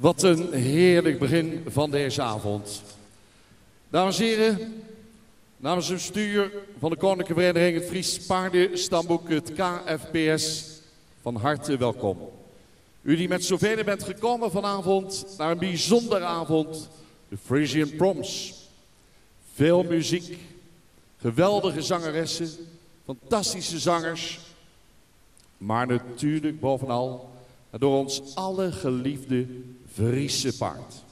Wat een heerlijk begin van deze avond. Dames en heren, namens het bestuur van de Koninklijke Vereniging het Fries Paardenstamboek, het KFPS, van harte welkom. U die met zoveel bent gekomen vanavond naar een bijzondere avond, de Frisian Proms. Veel muziek, geweldige zangeressen, fantastische zangers, maar natuurlijk bovenal het door ons alle geliefde Friese paard.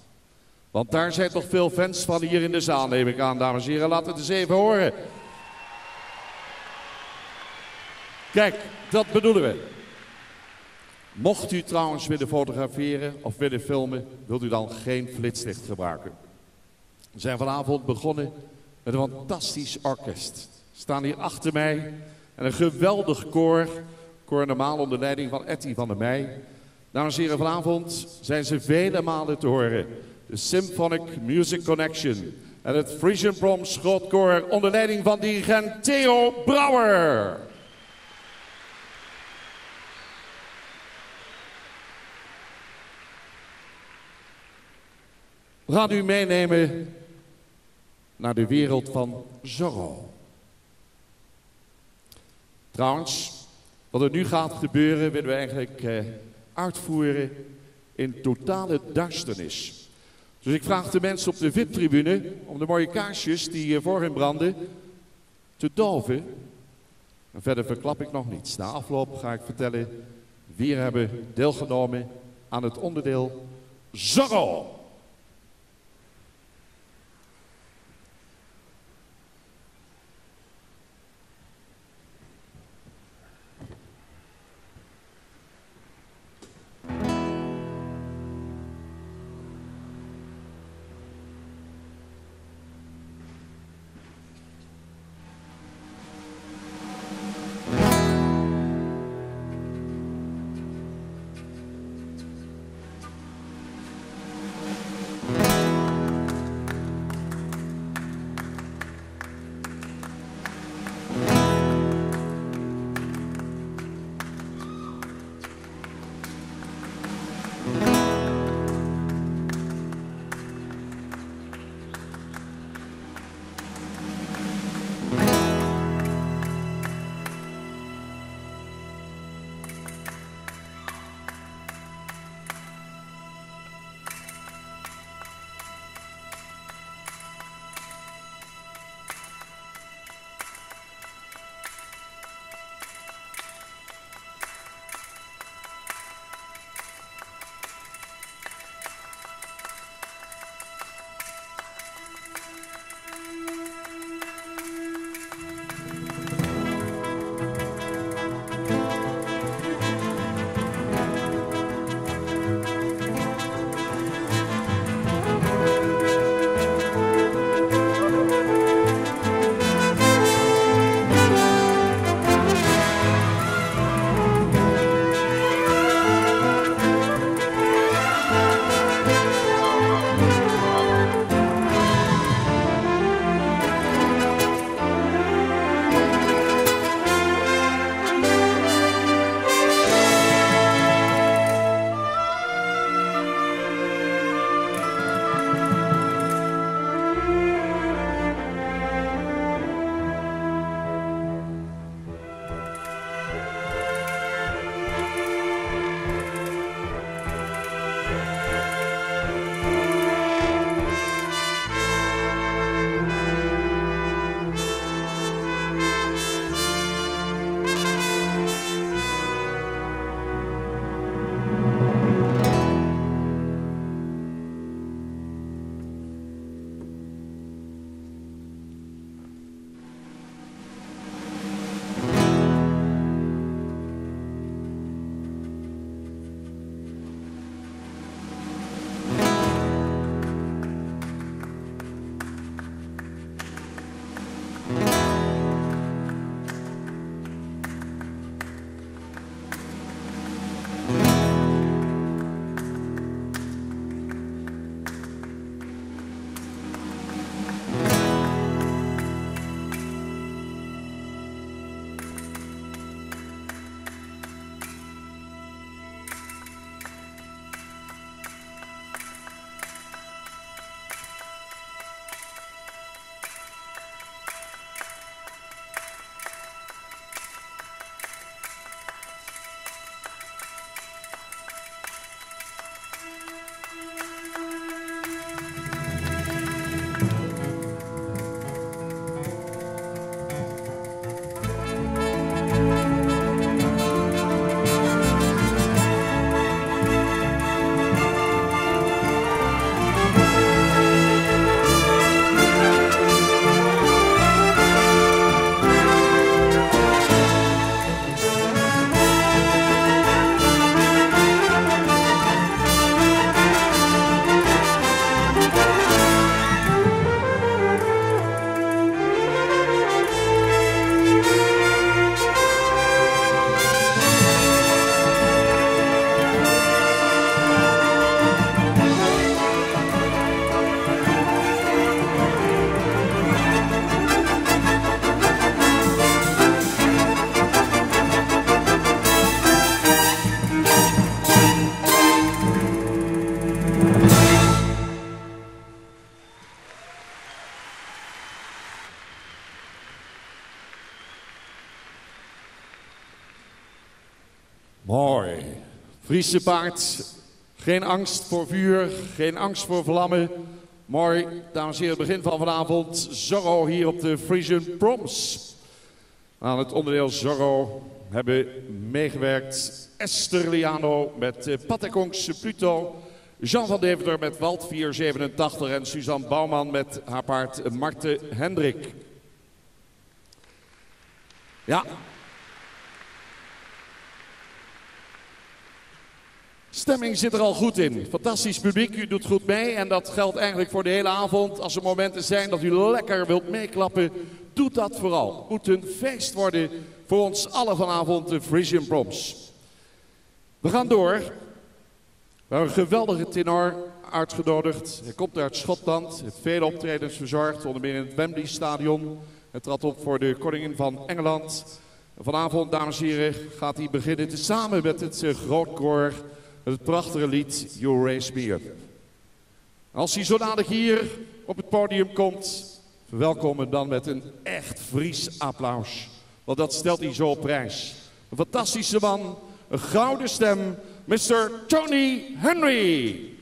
Want daar zijn toch veel fans van hier in de zaal, neem ik aan, dames en heren. Laten we het eens even horen. Kijk, dat bedoelen we. Mocht u trouwens willen fotograferen of willen filmen, wilt u dan geen flitslicht gebruiken. We zijn vanavond begonnen met een fantastisch orkest. Ze staan hier achter mij en een geweldig koor. Koor normaal onder leiding van Etty van der Meij. Dames en heren, vanavond zijn ze vele malen te horen. De Symphonic Music Connection en het Frisian Proms Grootkoor onder leiding van dirigent Theo Brouwer. We gaan u meenemen naar de wereld van Zorro. Trouwens, wat er nu gaat gebeuren, willen we eigenlijk uitvoeren in totale duisternis. Dus ik vraag de mensen op de VIP-tribune om de mooie kaarsjes die voor hen branden te doven. En verder verklap ik nog niets. Na afloop ga ik vertellen wie er hebben deelgenomen aan het onderdeel Zorro. Mooi. Friese paard. Geen angst voor vuur, geen angst voor vlammen. Mooi, dames en heren, het begin van vanavond. Zorro hier op de Frisian Proms. Aan het onderdeel Zorro hebben meegewerkt Esther Liano met Patekonks Pluto. Jean van Deventer met Walt 487 en Suzanne Bouwman met haar paard Marte Hendrik. Ja. Stemming zit er al goed in. Fantastisch publiek, u doet goed mee en dat geldt eigenlijk voor de hele avond. Als er momenten zijn dat u lekker wilt meeklappen, doe dat vooral. Het moet een feest worden voor ons allen vanavond, de Frisian Proms. We gaan door. We hebben een geweldige tenor uitgenodigd. Hij komt uit Schotland, heeft vele optredens verzorgd, onder meer in het Wembley Stadion. Hij trad op voor de koningin van Engeland. Vanavond, dames en heren, gaat hij beginnen tezamen met het grootkoor met het prachtige lied You Raise Me Up. Als hij zo dadelijk hier op het podium komt, verwelkom hem dan met een echt Fries applaus. Want dat stelt hij zo op prijs. Een fantastische man, een gouden stem, Mr. Tony Henry.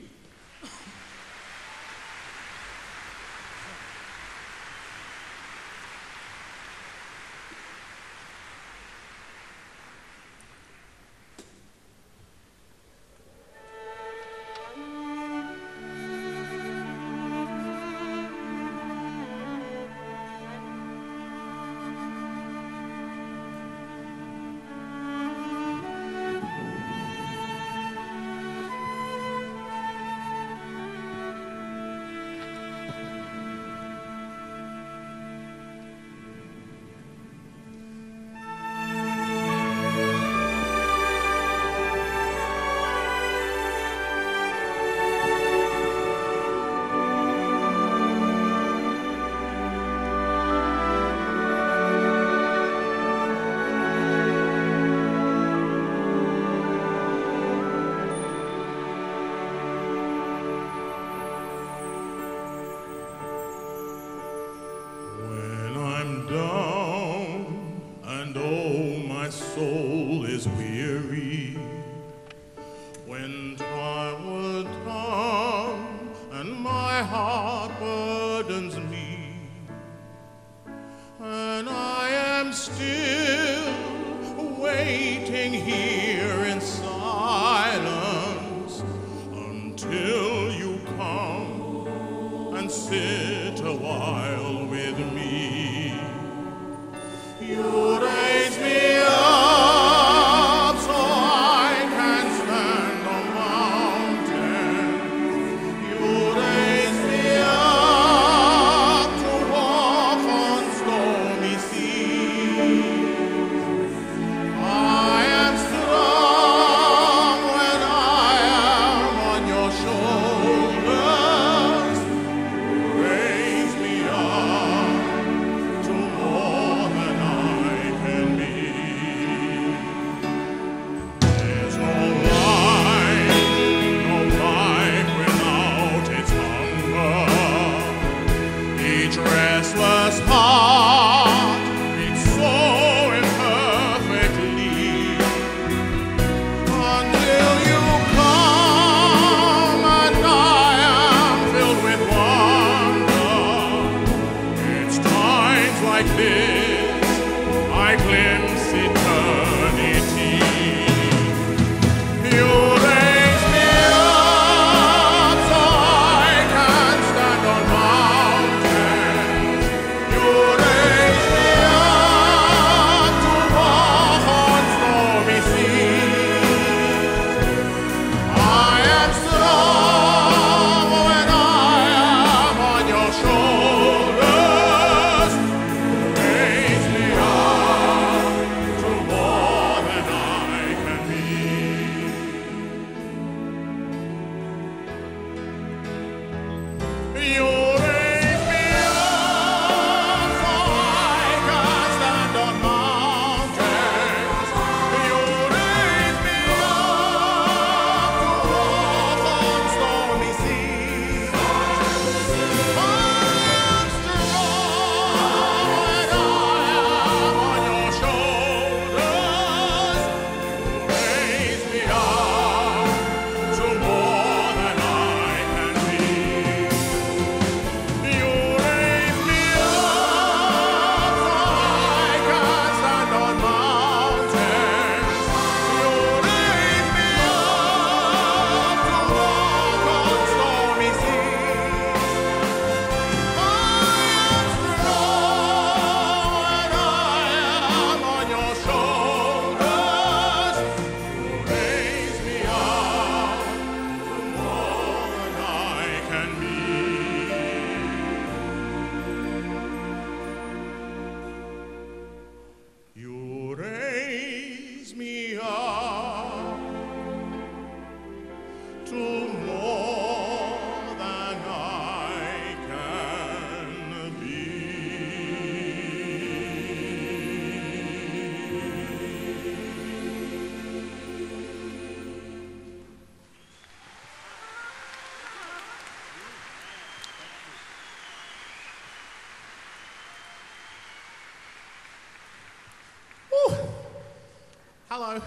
Hello.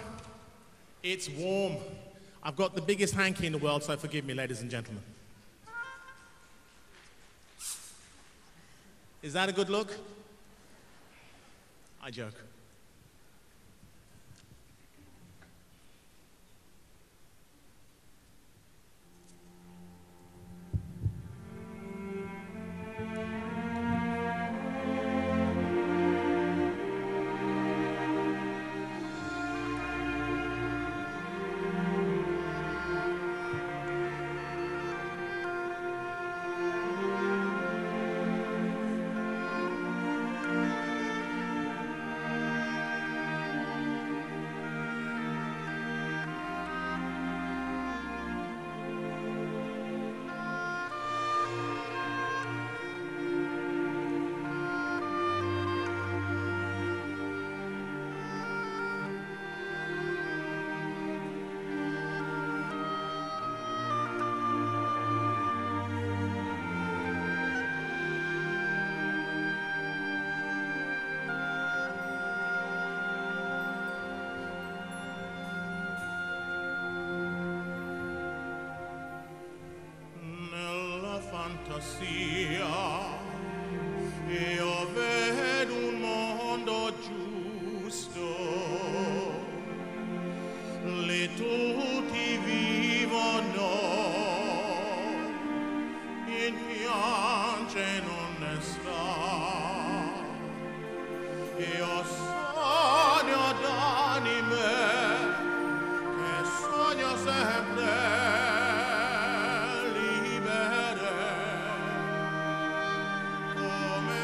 It's warm. I've got the biggest hanky in the world, so forgive me, ladies and gentlemen. Is that a good look? I joke. Fantasia, io vedo un mondo giusto, lì tutti vivono in piange e non ne sta. Io sogno d'anime che sogno sempre. Come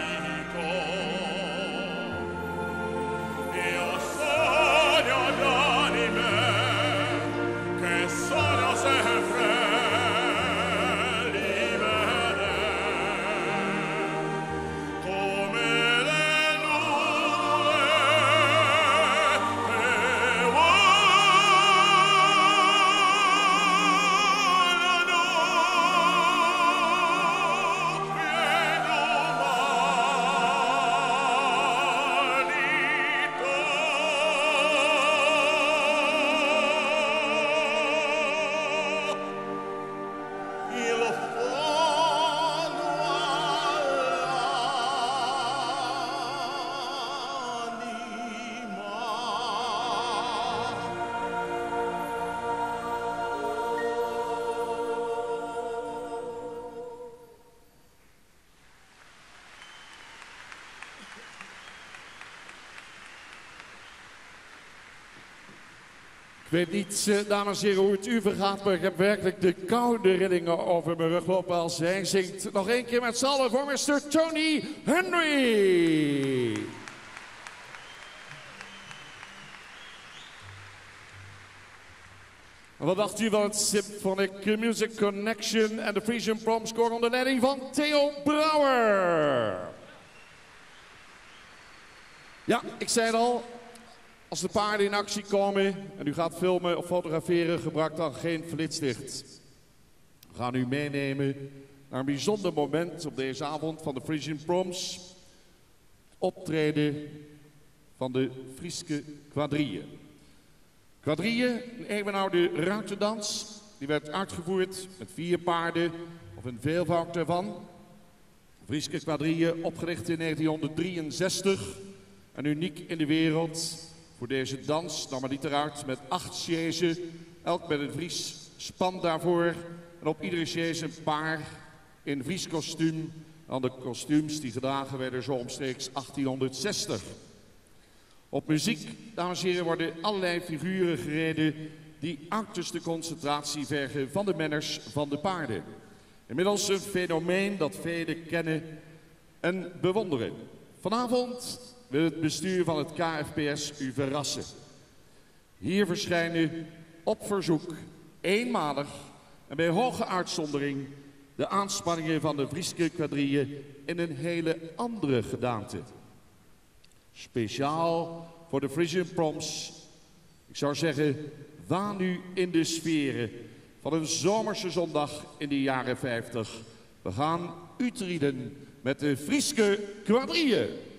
amica Ik weet niet, dames en heren, hoe het u vergaat, maar ik heb werkelijk de koude rillingen over mijn rug lopen als hij zingt. Nog één keer met z'n allen voor Mr. Tony Henry. Wat dacht u van het Symphonic Music Connection en de Frisian Proms Koor onder leiding van Theo Brouwer? Ja, ik zei het al. Als de paarden in actie komen en u gaat filmen of fotograferen, gebruik dan geen flitslicht. We gaan u meenemen naar een bijzonder moment op deze avond van de Frisian Proms. Optreden van de Frieske Quadrille. Quadrille, een eeuwenoude ruiterdans, die werd uitgevoerd met 4 paarden of een veelvoud daarvan. De Frieske Quadrille, opgericht in 1963 en uniek in de wereld. Voor deze dans nam het eruit met 8 chaisen, elk met een Fries span daarvoor. En op iedere chaise een paar in Fries kostuum. En de kostuums die gedragen werden zo omstreeks 1860. Op muziek, dames en heren, worden allerlei figuren gereden die uiterste concentratie vergen van de manners van de paarden. Inmiddels een fenomeen dat velen kennen en bewonderen. Vanavond wil het bestuur van het KFPS u verrassen. Hier verschijnen op verzoek eenmalig en bij hoge uitzondering de aanspanningen van de Frieske Quadrille in een hele andere gedaante. Speciaal voor de Frisian Proms. Ik zou zeggen, waan u in de sferen van een zomerse zondag in de jaren 50. We gaan uitrieden met de Frieske Quadrille.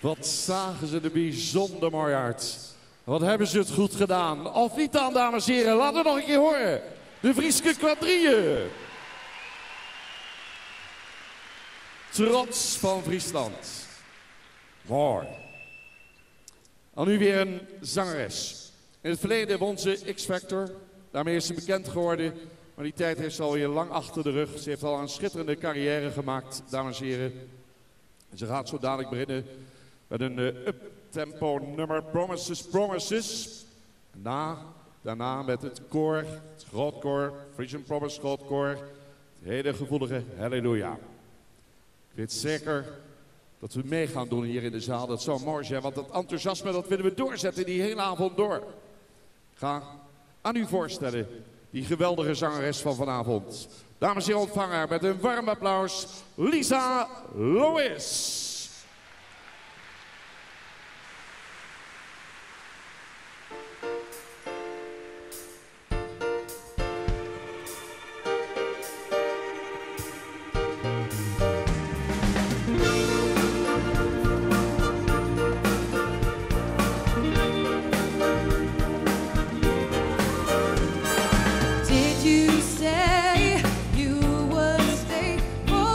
Wat zagen ze er bijzonder mooi uit. Wat hebben ze het goed gedaan. Of niet dan, dames en heren. Laten we nog een keer horen. De Frieske quadrille. Trots van Friesland. Mooi. En nu weer een zangeres. In het verleden won ze X-Factor. Daarmee is ze bekend geworden. Maar die tijd heeft ze alweer lang achter de rug. Ze heeft al een schitterende carrière gemaakt, dames en heren. En ze gaat zo dadelijk beginnen met een up-tempo nummer, Promises, Promises. Daarna met het koor, het grootkoor, Frisian Promise grootkoor. Het hele gevoelige Halleluja. Ik weet zeker dat we mee gaan doen hier in de zaal. Dat zou mooi zijn, want dat enthousiasme dat willen we doorzetten die hele avond door. Ik ga aan u voorstellen, die geweldige zangeres van vanavond. Dames en heren, ontvang haar met een warm applaus, Lisa Lois. Say you would stay forever.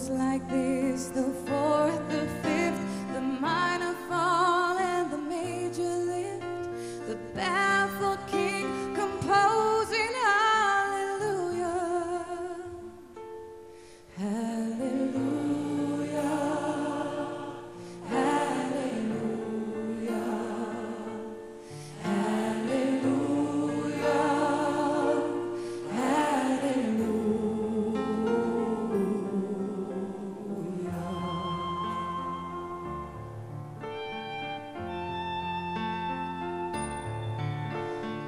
goes like this, the fourth, the fifth, the minor fall and the major lift, the baffled king composing hallelujah, hallelujah, hallelujah, hallelujah,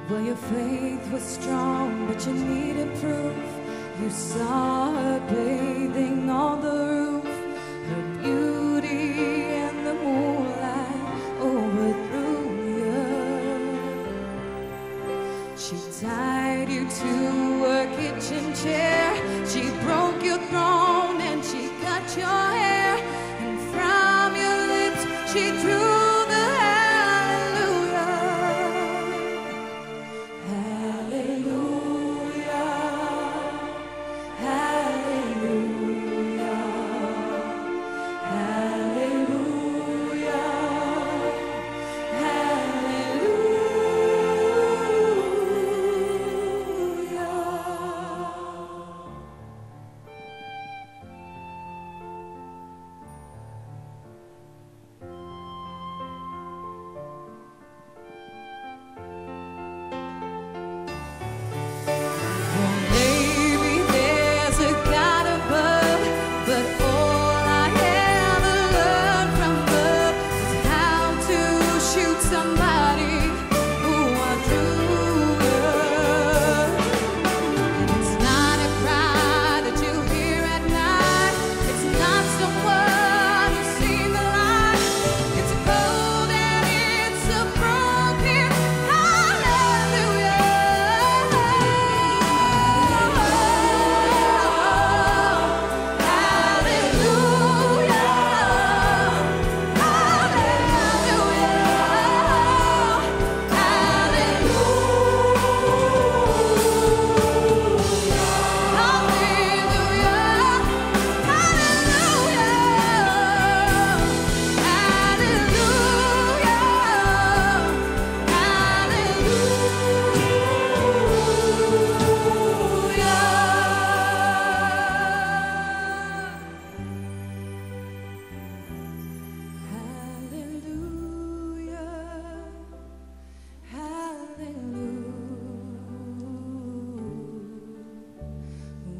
well, your faith was strong, but you needed proof. You saw her bathing on the roof, her beauty and the moonlight overthrew you. She tied you to her kitchen chair, she broke your throne and she cut your hair, and from your lips she drew the hallelujah, hallelujah, hallelujah, hallelujah, Well, maybe there's a God above, but all I ever learned from love is how to shoot somebody who outdrew you. And it's not a cry that you hear at night. It's not someone who's seen the light. It's cold and it's a broken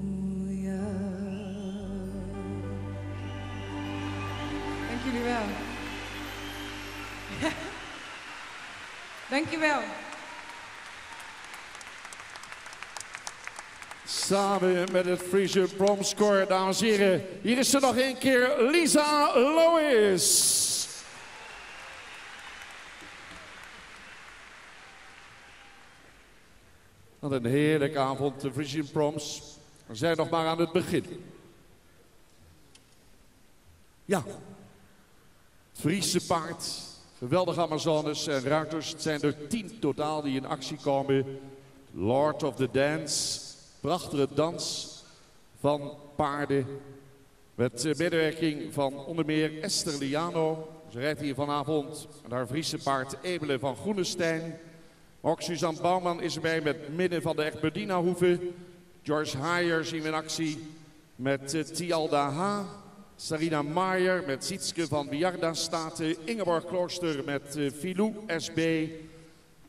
hallelujah. Dank jullie wel. Dank je wel. Samen met het Friese Bromscore, dames en heren. Hier is ze nog een keer, Lisa Lois. Wat een heerlijke avond, de Frisian Proms. We zijn nog maar aan het begin. Ja, het Friese paard, geweldige Amazones en ruiters. Het zijn er 10 totaal die in actie komen. Lord of the Dance, prachtige dans van paarden. Met medewerking van onder meer Esther Liano. Ze rijdt hier vanavond met haar Friese paard Ebele van Groenestein. Ook Suzanne Bouwman is erbij met midden van de Egberdina-hoeve. George Haier zien we in actie met Tialda H. Sarina Maier met Sietske van Biarda Staten. Ingeborg Klooster met Filou SB.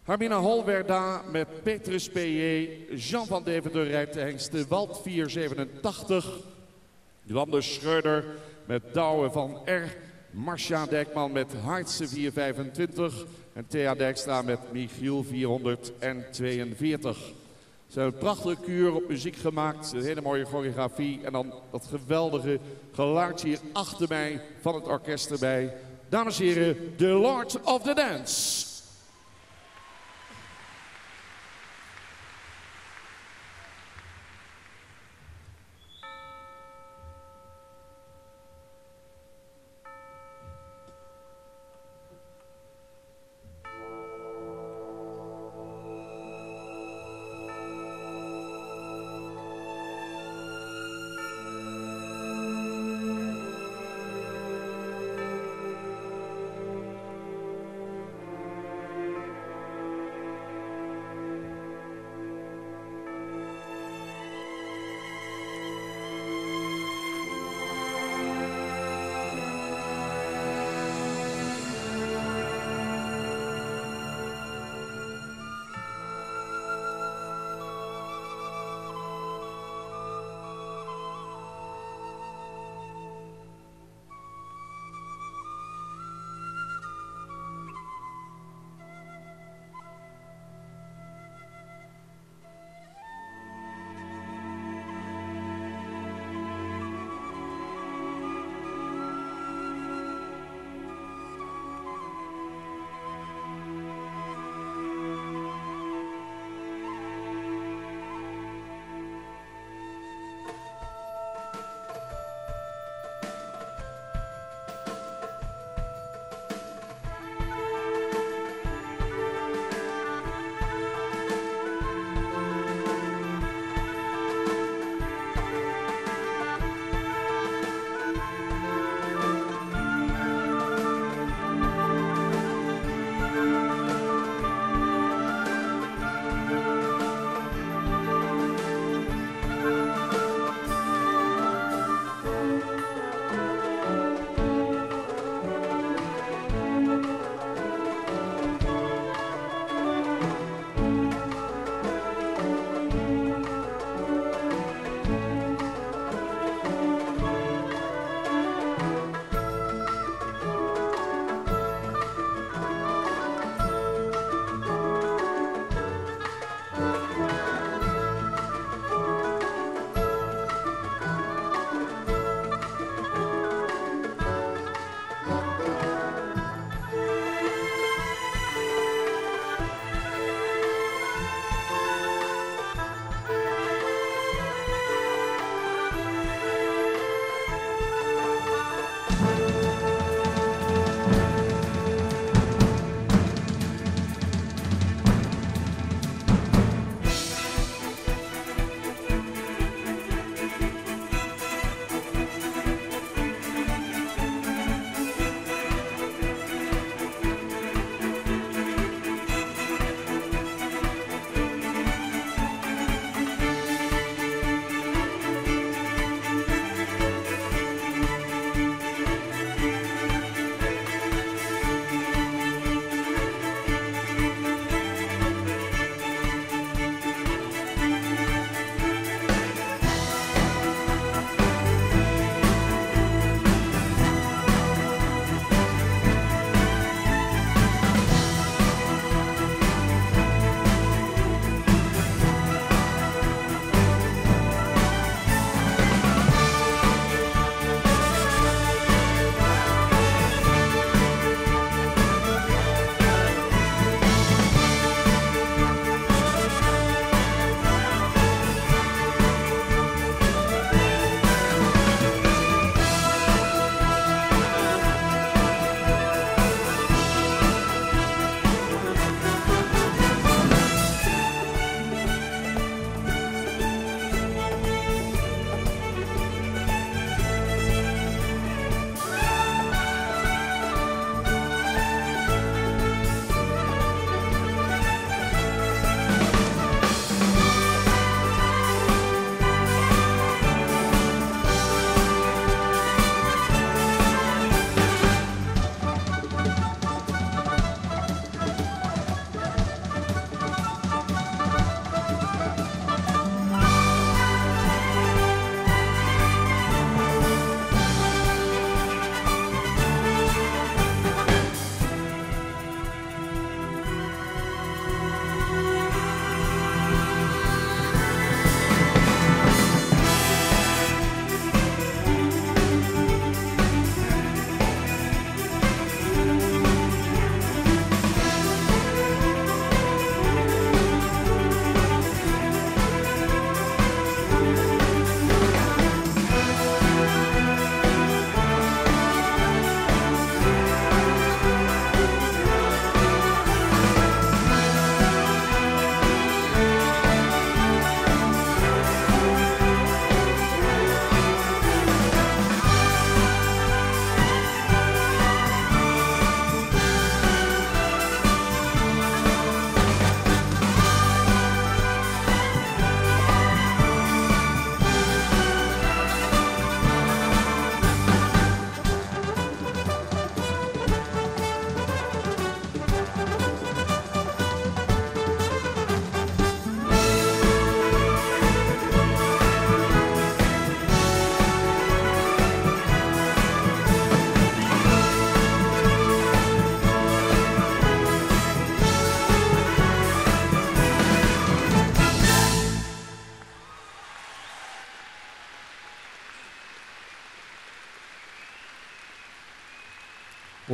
Hermina Holwerda met Petrus P.J. Jean van Deventer rijdt de hengsten Wald 487. Landers Schreuder met Douwe van R. Marcia Dijkman met Hartse 425. En Thea Dijkstra met Michiel 442. Ze hebben een prachtige kuur op muziek gemaakt. Een hele mooie choreografie. En dan dat geweldige geluid hier achter mij van het orkest erbij. Dames en heren, The Lord of the Dance.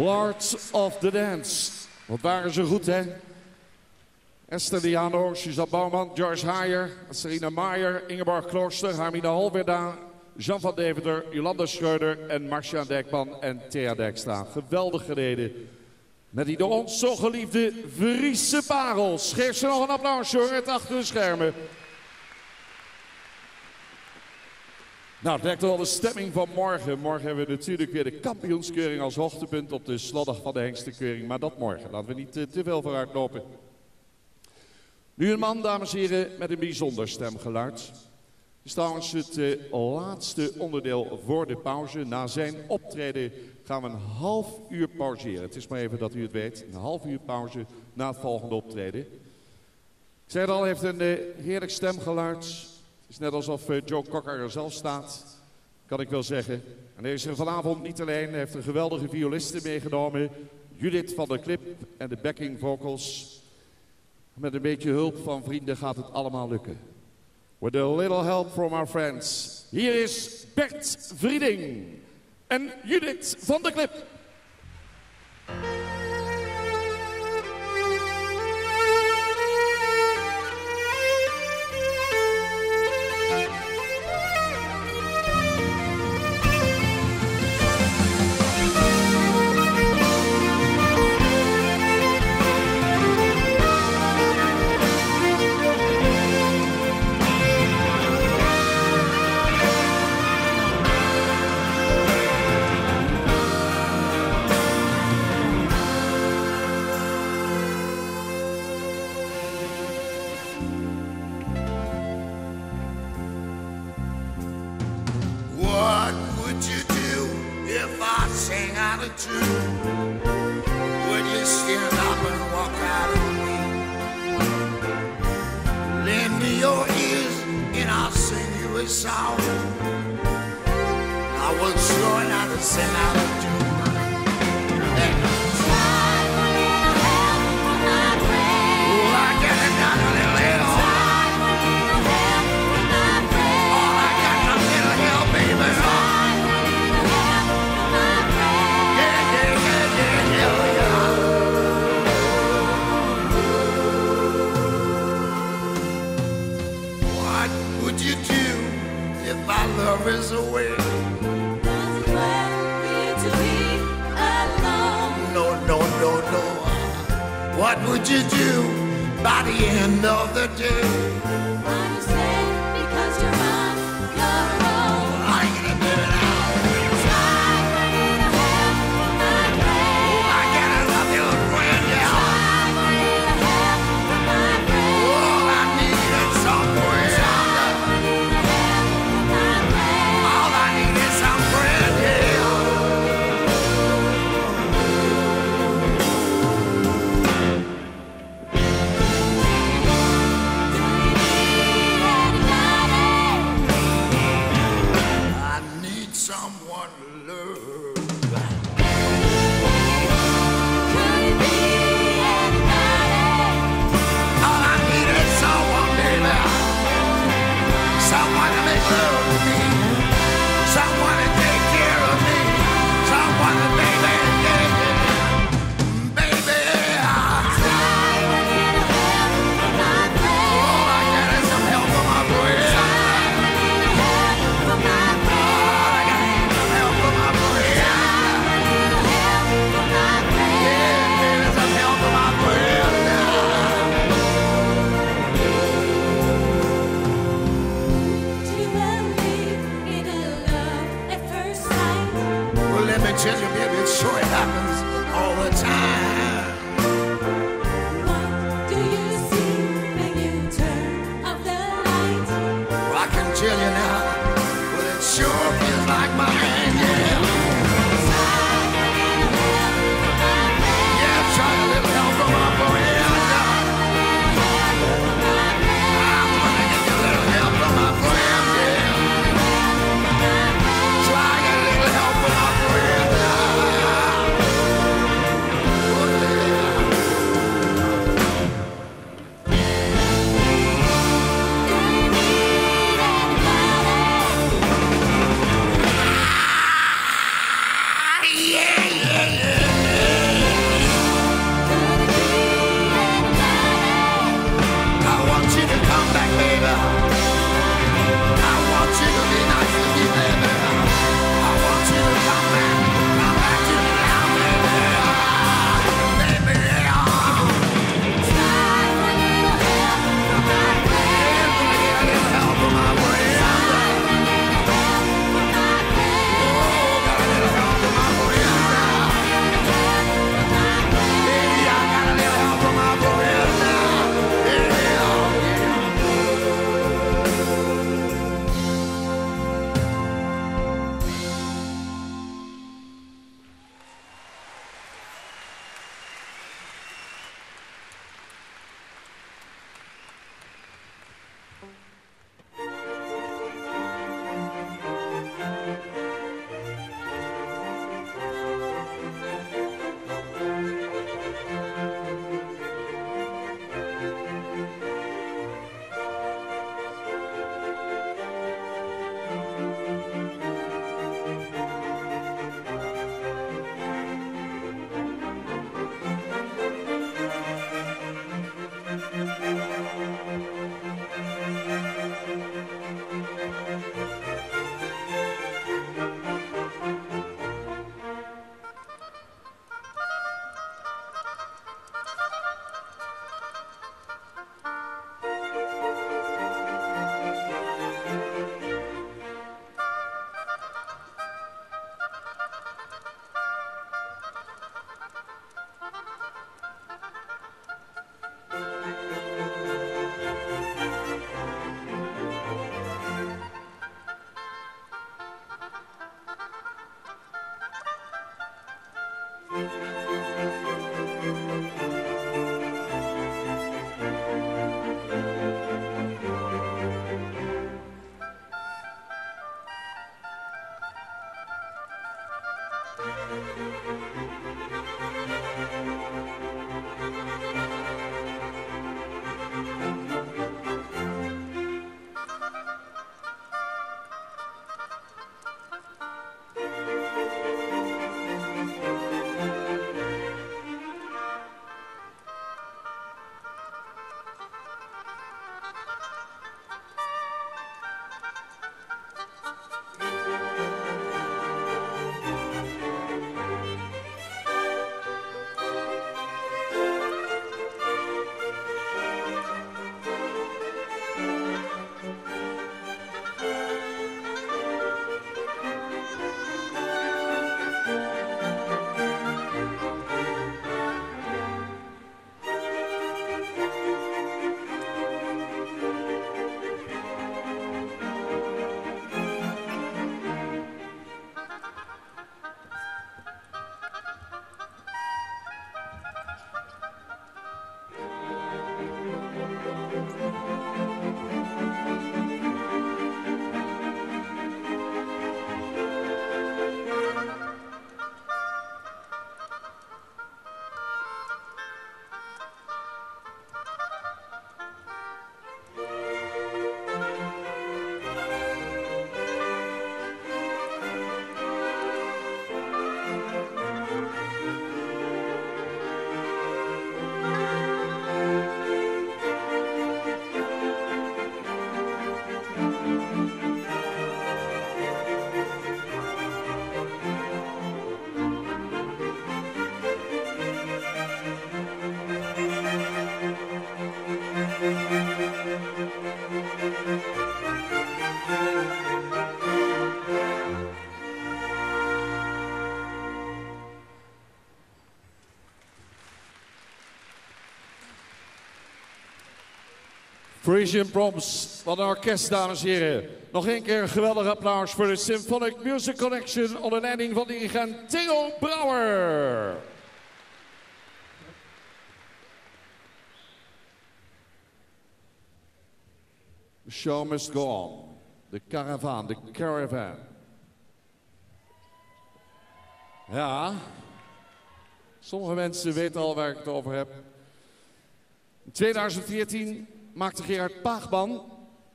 Lords of the Dance. Wat waren ze goed, hè? Esther Diano, Suzanne Bouwman, George Haier, Serena Maier, Ingeborg Klooster, Hermine Holwerda, Jean van Deventer, Jolanda Schreuder en Marcia Dijkman en Thea Dijkstra. Geweldig gereden. Met die door ons zo geliefde Friese parels. Geef ze nog een applausje hoor, het achter de schermen. Nou, het lijkt wel de stemming van morgen. Morgen hebben we natuurlijk weer de kampioenskeuring als hoogtepunt op de slotdag van de hengstenkeuring. Maar dat morgen. Laten we niet te veel vooruitlopen. Nu een man, dames en heren, met een bijzonder stemgeluid. Het is trouwens het laatste onderdeel voor de pauze. Na zijn optreden gaan we een half uur pauzeren. Het is maar even dat u het weet. Een half uur pauze na het volgende optreden. Ik zei het al, hij heeft een heerlijk stemgeluid. Het is net alsof Joe Cocker er zelf staat, kan ik wel zeggen. En hij is er vanavond niet alleen. Hij heeft een geweldige violiste meegenomen. Judith van der Klip en de backing vocals. Met een beetje hulp van vrienden gaat het allemaal lukken. With a little help from our friends. Hier is Bert Vrieding en Judith van der Klip. Would you stand up and walk out on me? Lend me your ears and I'll sing you a song. I was sure not to sing out a tune. Love is away. Doesn't want me to be alone. No, no, no, no. What would you do by the end of the day? Why you say because you're on your own? I ain't gonna do it now. Try running ahead from my brain. Oh, I gotta love you, friend, yeah. Try running ahead from my brain. All I need is somewhere. Frisian Proms van een orkest, dames en heren. Nog één keer een geweldig applaus voor de Symphonic Music Connection onder leiding van dirigent Theo Brouwer. The show must go on. De caravan, de caravan. Ja, sommige mensen weten al waar ik het over heb. In 2014 maakte Gerard Paagman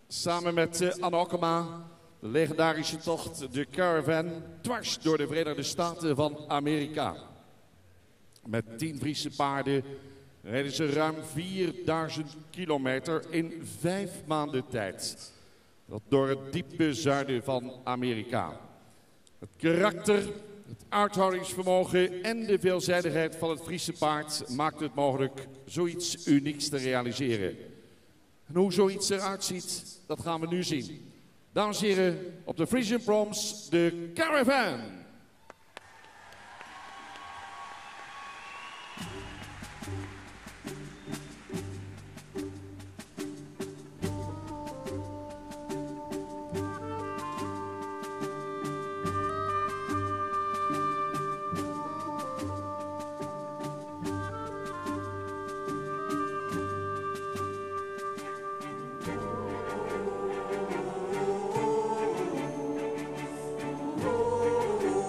samen met Anne Okkema de legendarische tocht de Caravan dwars door de Verenigde Staten van Amerika. Met 10 Friese paarden reden ze ruim 4000 kilometer in 5 maanden tijd. Dat door het diepe zuiden van Amerika. Het karakter, het uithoudingsvermogen en de veelzijdigheid van het Friese paard maakt het mogelijk zoiets unieks te realiseren. En hoe zoiets eruit ziet, dat gaan we nu zien. Dames en heren, op de Frisian Proms, de Caravan. Oh,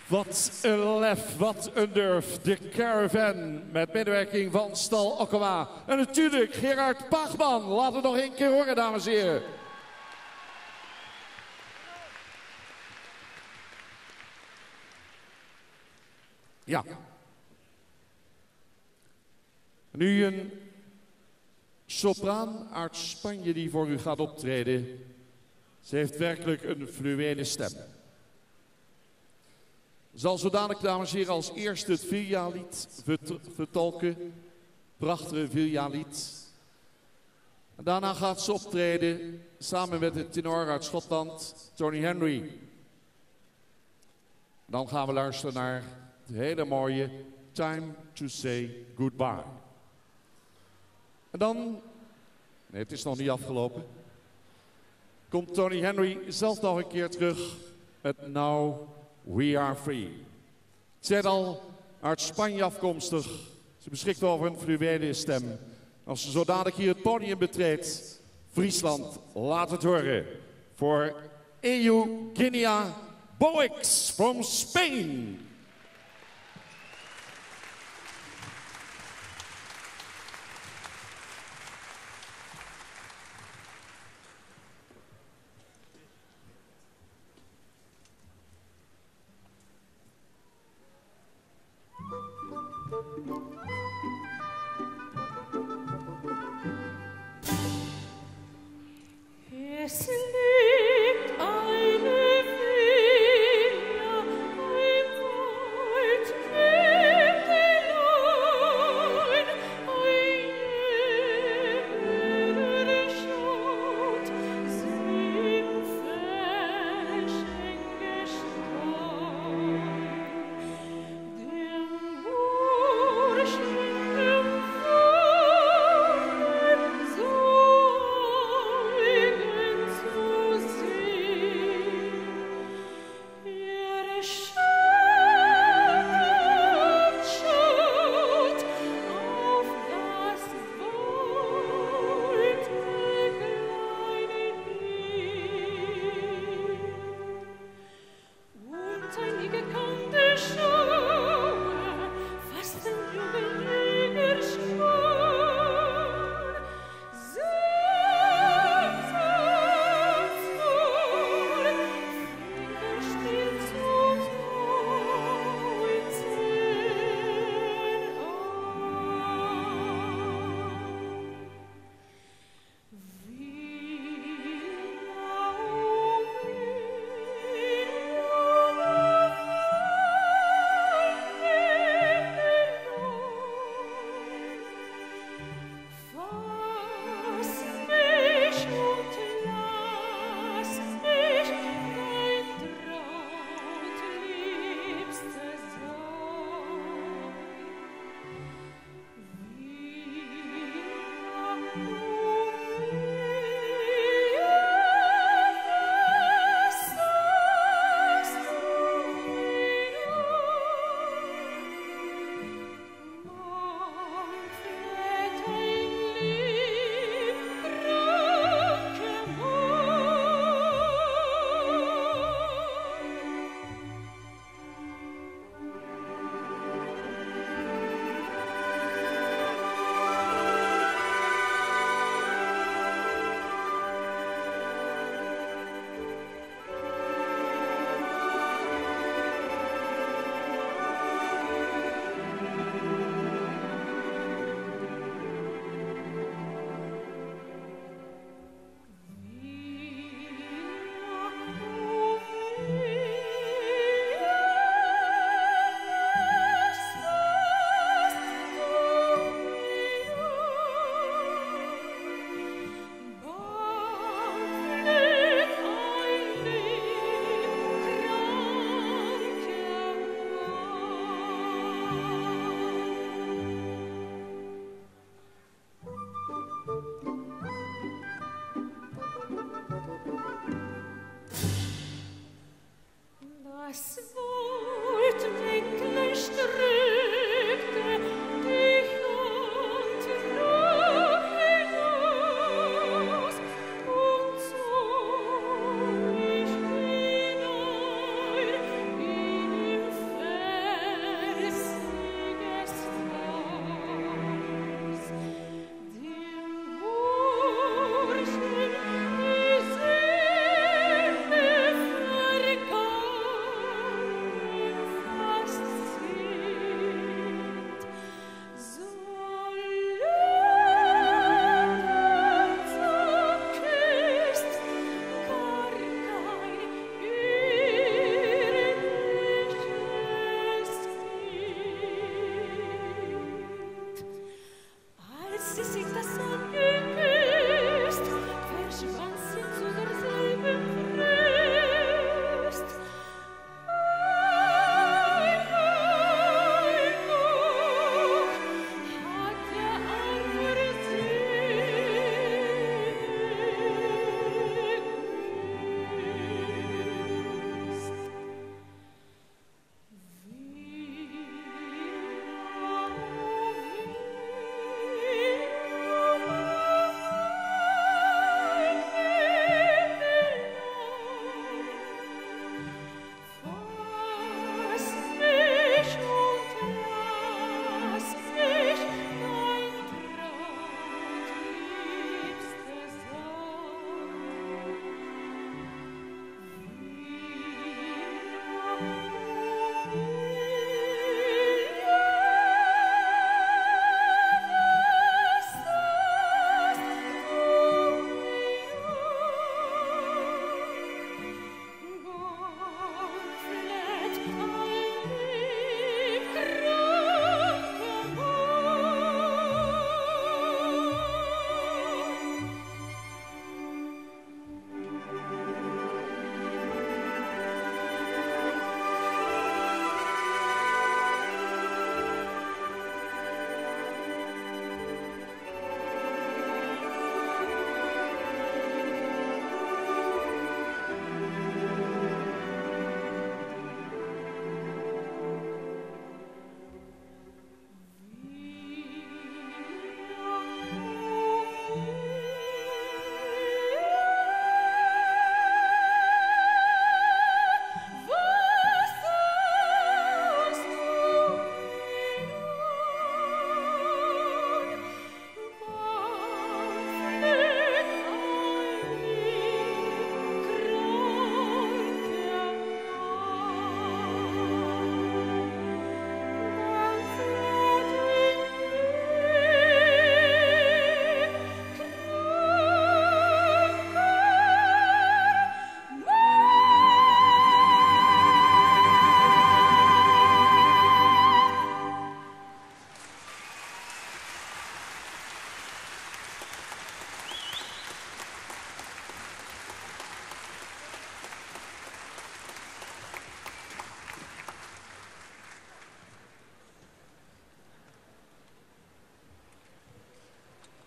Wat een lef, wat een durf. De Caravan met medewerking van Stal Okkema. En natuurlijk Gerard Paagman. Laten we het nog één keer horen, dames en heren. Ja. Nu een sopraan uit Spanje die voor u gaat optreden. Ze heeft werkelijk een fluwele stem. Zal zodanig, dames en heren, als eerste het Vilja-lied vertolken. Prachtige Vilja-lied. En daarna gaat ze optreden samen met de tenor uit Schotland, Tony Henry. Dan gaan we luisteren naar de hele mooie Time to Say Goodbye. En dan, nee, het is nog niet afgelopen, komt Tony Henry zelf nog een keer terug met Now We Are Free. Ik zei het al, uit Spanje afkomstig. Ze beschikt over een fluwele stem. Als ze zo dadelijk hier het podium betreedt, Friesland, laat het horen. Voor Eugenia Boix from Spain. Es liegt eine Villa im Wald neben ein jeder schaut sie im Fäschen gestanden. Dem Burschen im Wald so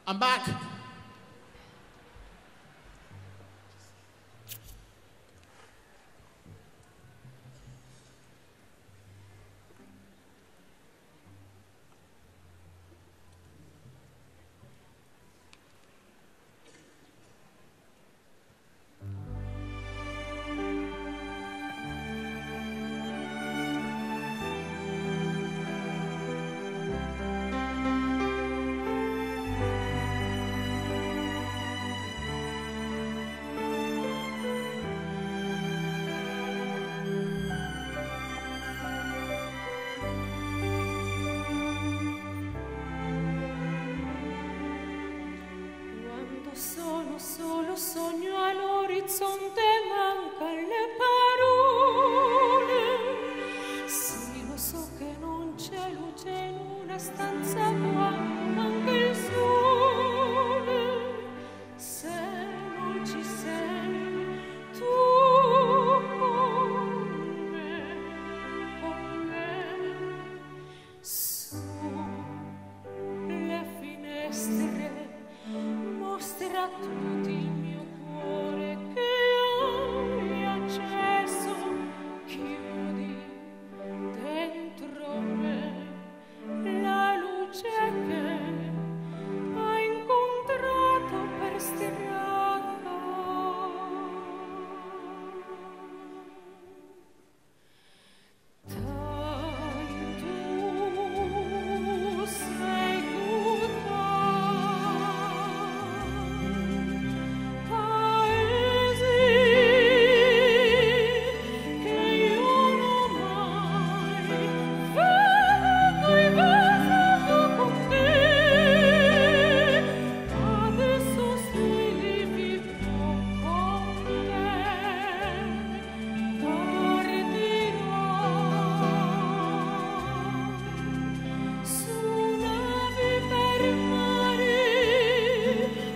I'm back. Quando sono solo sogno all'orizzonte mancano le parole. Sì, lo so che non c'è luce in una stanza quando manca il sole. Se non ci sei tu con me, su le finestre mostra tutto il mio cuore che hai acceso, chiudi dentro me la luce che hai incontrato per strada. Tu sei paesi che io non mai vedo e vedo con te. Adesso sei lì vivo con te, partirò su navi per mare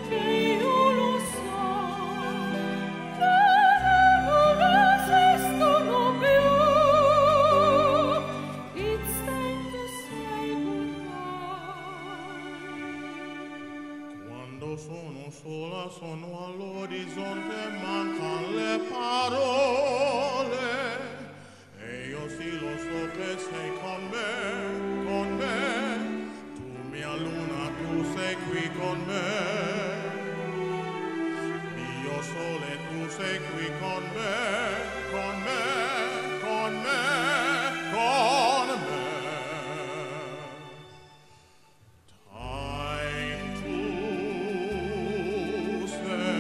che io lo so, non esistono più. It's time to say goodbye. Quando sono sola, sono all'orizzonte, mancano le parole. E io sì lo so che sei con me, con me. Tu mia luna, tu sei qui con me. Mio sole, tu sei qui con me, con me, con me, con me. Time to say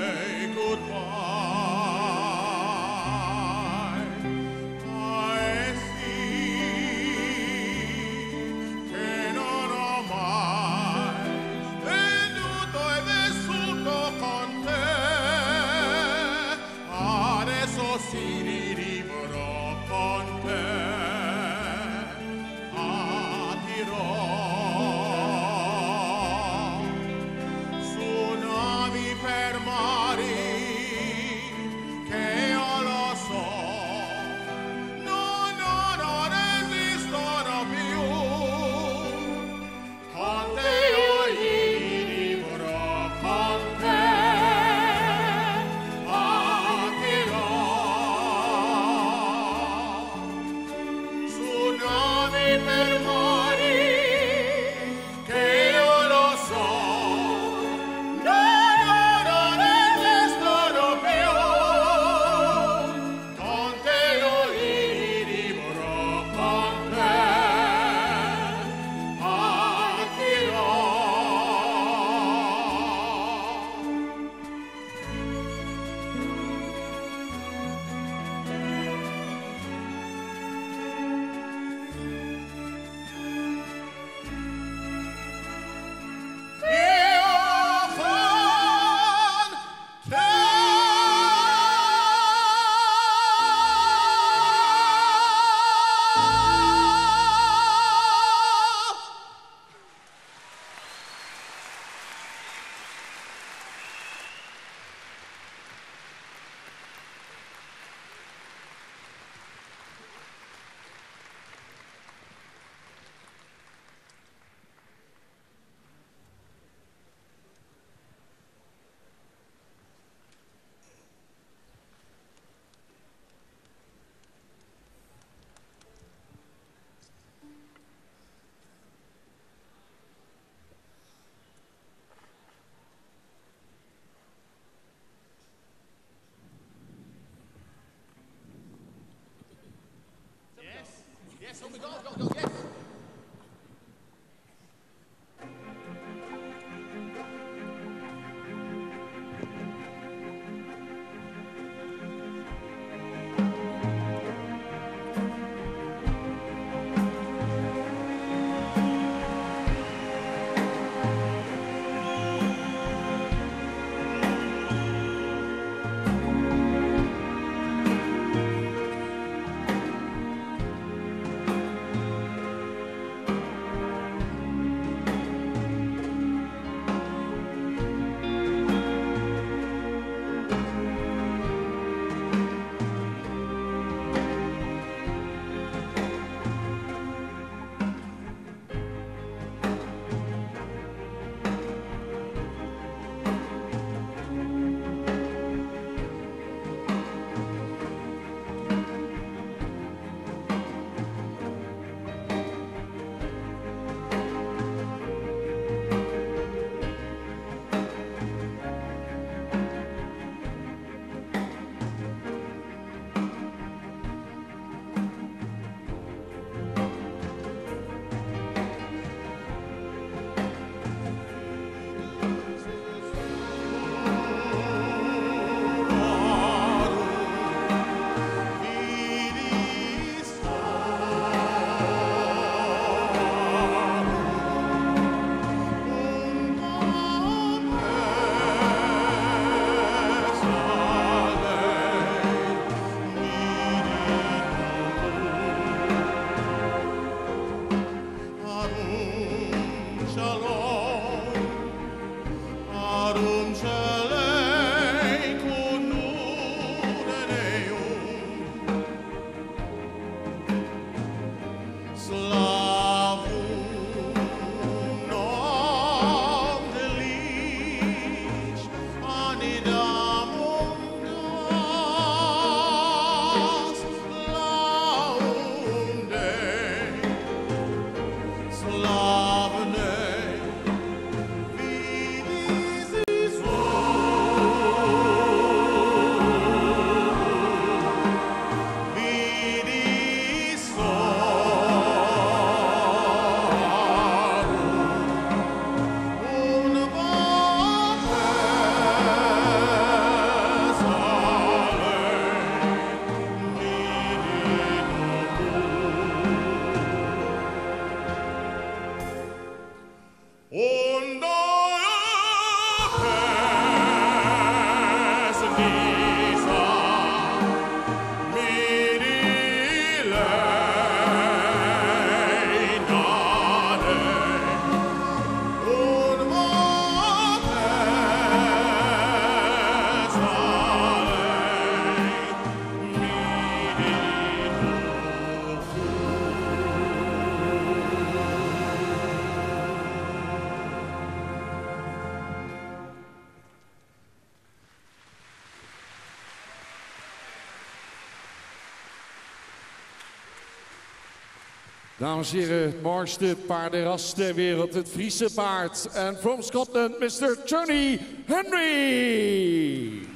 Dames en heren, het mooiste paardenras ter wereld, het Friese paard. En from Scotland, Mr. Johnny Henry.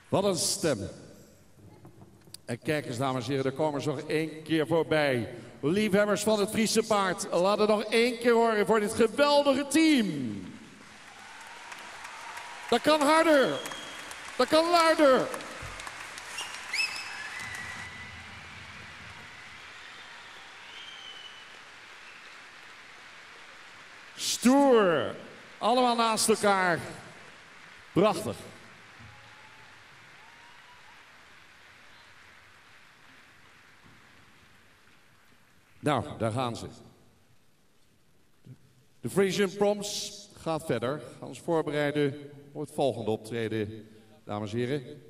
Wat een stem. En kijk eens, dames en heren, daar komen ze nog één keer voorbij. Liefhebbers van het Friese paard, laat het nog één keer horen voor dit geweldige team. Dat kan harder. Dat kan luider. Stoer. Allemaal naast elkaar. Prachtig. Nou, daar gaan ze. De Frisian Proms gaat verder. Gaan ons voorbereiden op het volgende optreden, dames en heren.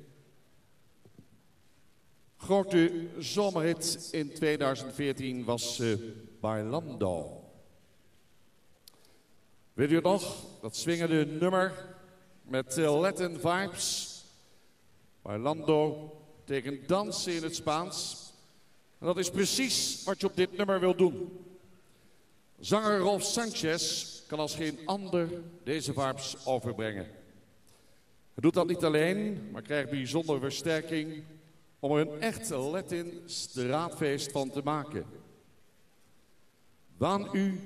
Grote zomerhit in 2014 was Bailando. Weet u het nog? Dat swingende nummer met Latin vibes. Bailando betekent dansen in het Spaans. En dat is precies wat je op dit nummer wil doen. Zanger Rolf Sanchez kan als geen ander deze vibes overbrengen. Hij doet dat niet alleen, maar krijgt bijzondere versterking om er een echt Latin straatfeest van te maken. Waan u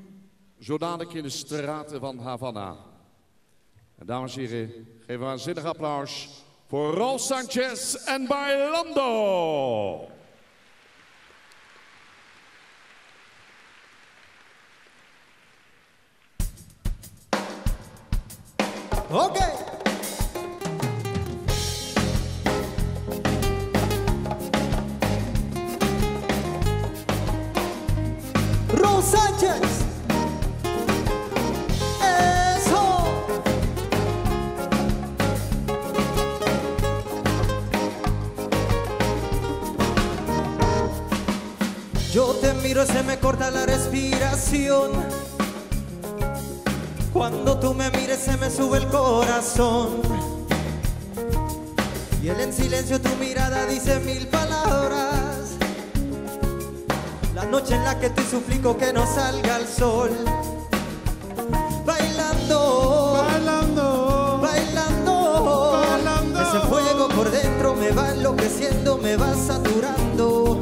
zo dadelijk in de straten van Havana. En dames en heren, geef een waanzinnig applaus voor Rolf Sanchez en Bailando. Okay. Rolf Sanchez. Eso. Yo te miro y se me corta la respiración. Cuando tú me mires se me sube el corazón. Y él en silencio tu mirada dice mil palabras. La noche en la que te suplico que no salga el sol. Bailando, bailando, bailando, bailando. Ese fuego por dentro me va enloqueciendo, me va saturando.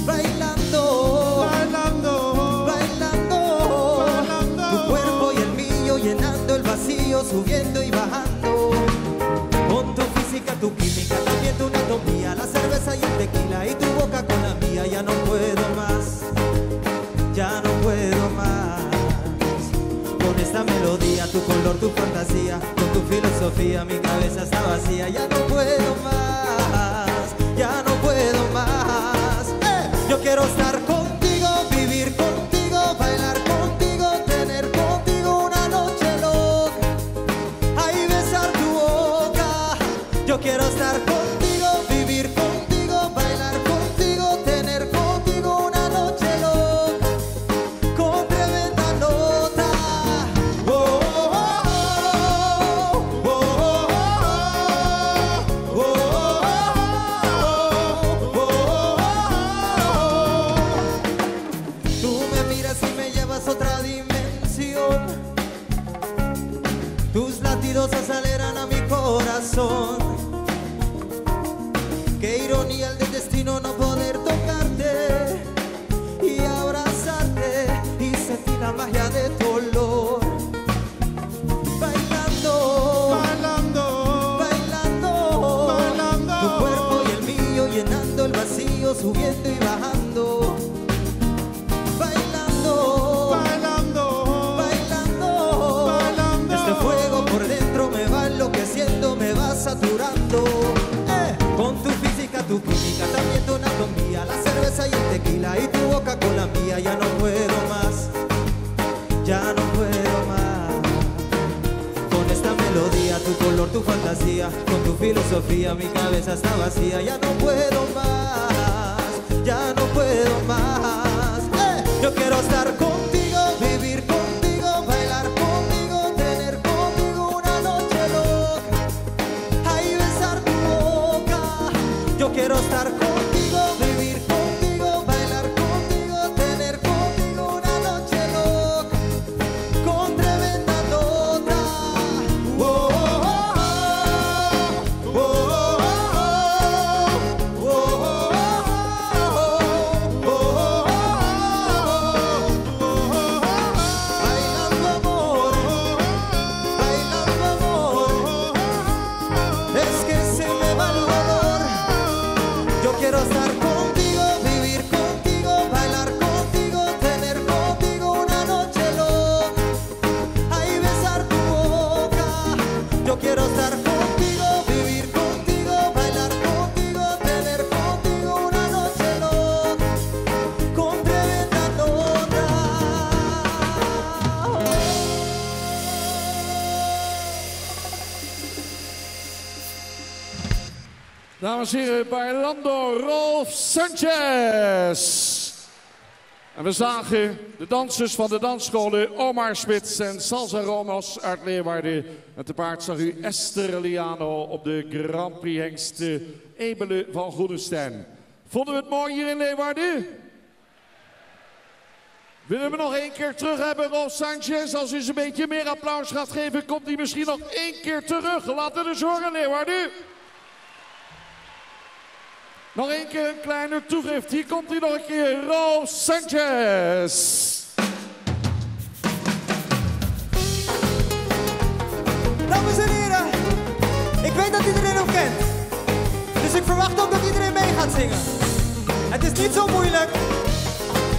Bailando, bailando, bailando, bailando. Tu cuerpo y el mío llenando el vacío, subiendo y bajando. Con tu física, tu química, también tu anatomía, la cerveza y el tequila y tu boca con la mía. Ya no puedo más, ya no puedo más. Con esta melodía, tu color, tu fantasía, con tu filosofía, mi cabeza está vacía. Ya no puedo más, ya no puedo más. Yo quiero estar contigo, vivir contigo, bailar contigo, tener contigo una noche loca. Ahí besar tu boca. Yo quiero estar contigo, vivir contigo, bailar contigo, tener contigo una noche loca. Con tremenda nota. Oh, oh, oh, oh, oh, oh, oh, oh. Tú me miras y me llevas a otra dimensión. Tus latidos aceleran a mi corazón. Qué ironía el del destino no poder tocarte y abrazarte y sentir la magia de tu olor. Bailando, bailando, bailando, bailando. Tu cuerpo y el mío llenando el vacío, subiendo y bajando. Bailando, bailando, bailando, bailando. Este fuego por dentro me va enloqueciendo, me va saturando. Con tu física, tu química, también tu anatomía, la cerveza y el tequila y tu boca con la mía. Ya no puedo más, ya no puedo más. Con esta melodía, tu color, tu fantasía, con tu filosofía, mi cabeza está vacía. Ya no puedo más, ya no puedo más. Yo quiero estar contigo, vivir contigo, bailar contigo, tener contigo una noche loca. Ahí besar tu boca. Yo quiero estar contigo, vivir contigo, bailar contigo, tener contigo una noche loca. Con tremenda nota. Oh, oh, oh, oh, oh, oh, oh, oh, oh, oh. Bailando amor, bailando amor. Es que se me va el dolor. Yo quiero estar contigo, vivir contigo, bailar contigo, tener contigo una noche loca. Ahí besar tu boca. Yo quiero estar contigo, vivir contigo, bailar contigo, tener contigo una noche loca. Con tremenda nota. Dames en heren, Bailando, Rolf Sanchez. En we zagen de dansers van de dansscholen Omar Spits en Salsa Ramos uit Leeuwarden. En te paard zag u Esther Liano op de Grand Prix hengst Ebele van Groenestein. Vonden we het mooi hier in Leeuwarden? Willen we nog 1 keer terug hebben, Rolf Sanchez? Als u ze een beetje meer applaus gaat geven, komt hij misschien nog 1 keer terug. Laten we dus horen, Leeuwarden. Nog 1 keer een kleine toegift. Hier komt hij nog een keer, Rolf Sanchez. Dames en heren, ik weet dat iedereen hem kent. Dus ik verwacht ook dat iedereen mee gaat zingen. Het is niet zo moeilijk.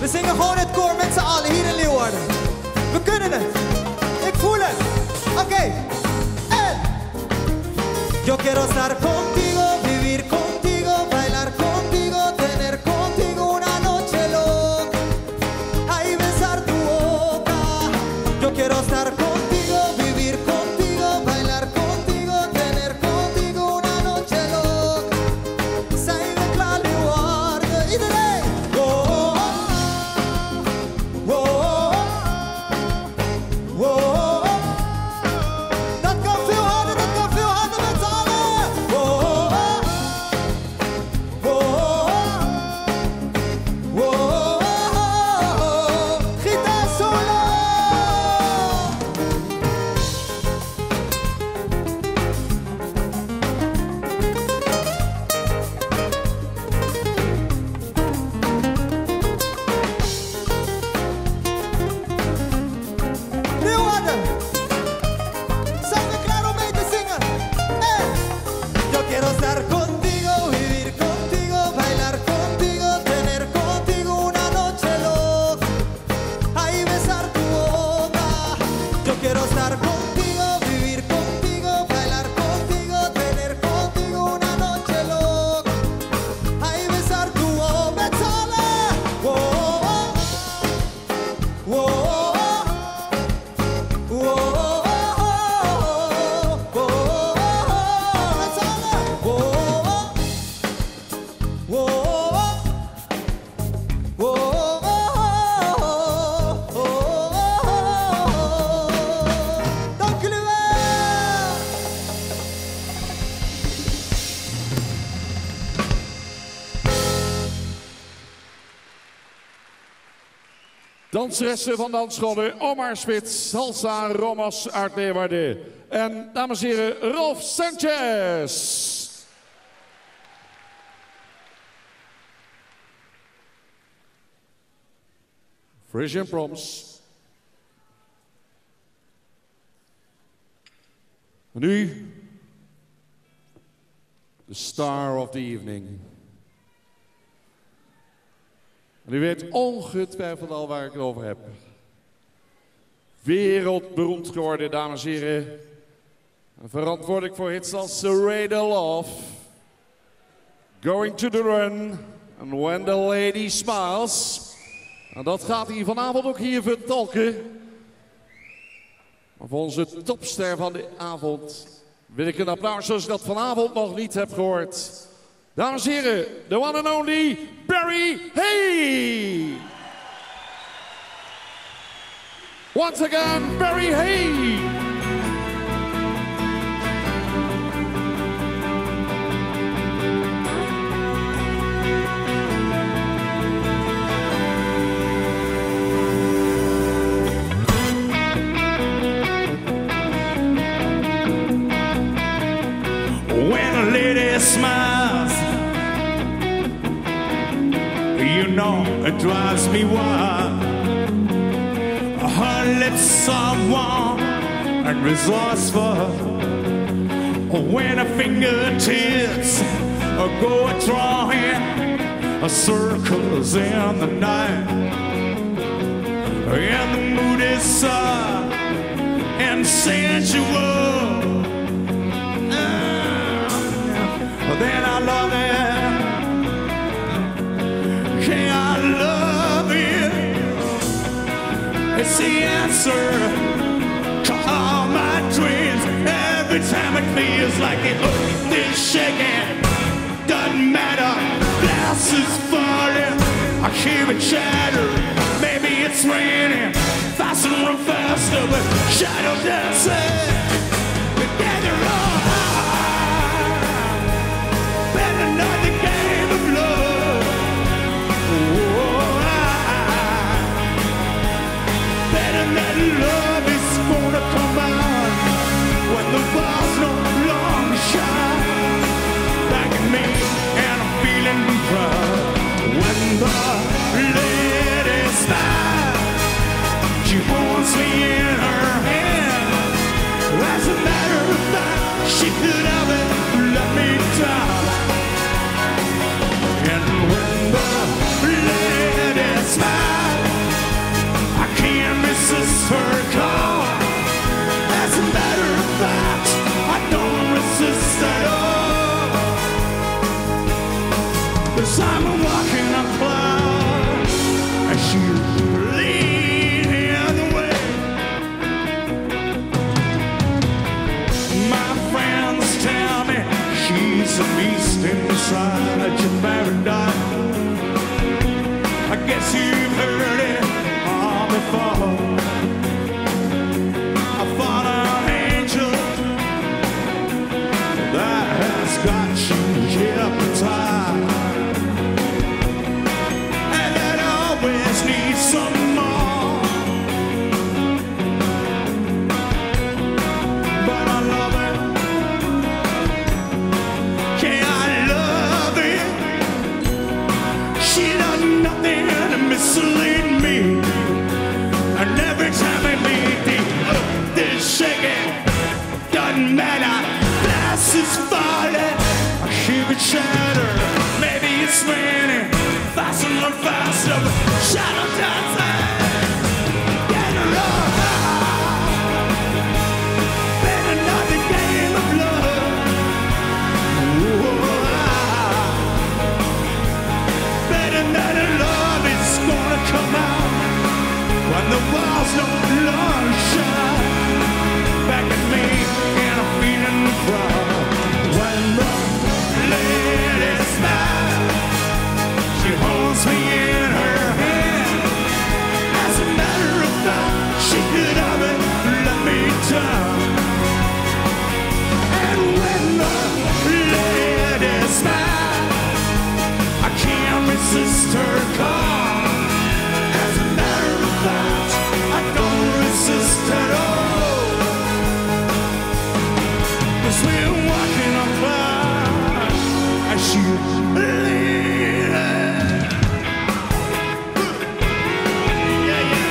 We zingen gewoon het koor met z'n allen hier in Leeuwarden. We kunnen het. Ik voel het. Oké. En. Yo quiero estar contigo, vivir contigo, bailar contigo, tener contigo una noche loca. Ay, besar tu boca. Yo quiero estar contigo, vivir contigo, bailar contigo, tener contigo una noche loca. Zijn we klaar, Leeuwarden? Iedereen! Oh, oh, oh, oh, oh. Dat kan veel harder met z'n allen. Oh, oh, oh, oh, oh. Gitaar solo! Leeuwarden, zijn we klaar om mee te zingen? Yo quiero estar contigo, vivir contigo, bailar contigo, tener contigo una noche loca. Ay, besar tu boca. Yo quiero estar contigo, vivir contigo, bailar contigo, tener contigo una noche loca. Ay, besar tu boca. Met z'n allen. Oh, oh, oh, oh. Dank jullie wel! Danseressen van dansscholen, Omar Spits, Salsa Romas uit Leeuwarden. En dames en heren, Rolf Sanchez. Frisian Proms. En nu, the star of the evening. En u weet ongetwijfeld al waar ik het over heb. Wereldberoemd geworden, dames en heren. En verantwoordelijk voor hits als Serena Love, Going to the Run en When the Lady Smiles. En dat gaat hij vanavond ook hier vertolken. Maar voor onze topster van de avond wil ik een applaus zoals ik dat vanavond nog niet heb gehoord. Dames en heren, the one and only Barry Hay. Once again, Barry Hay. When a lady smiles, you know it drives me wild. Her lips are warm and resourceful. When her fingertips go drawing circles in the night, and the mood is soft and sensual. Then I love it. Can I love it? It's the answer to all my dreams. Every time it feels like the earth is shaking, doesn't matter. Glass is falling, I hear it shatter. Maybe it's raining, faster and faster, but shadows dancing together all high. Another game of love. Oh, is falling, I hear it shatter. Maybe it's raining, faster and faster, shadow dancing. Get alive, been another game of love. Better than a love is gonna come out when the walls no longer shine back at me and I'm feeling proud. When the lady smiles, she holds me in her hand. As a matter of fact, she could have it, let me down. And when the lady smiles, I can't resist her call. As a matter of fact, I don't resist at all. 'Cause we're walking on clouds as she leads. Yeah, yeah.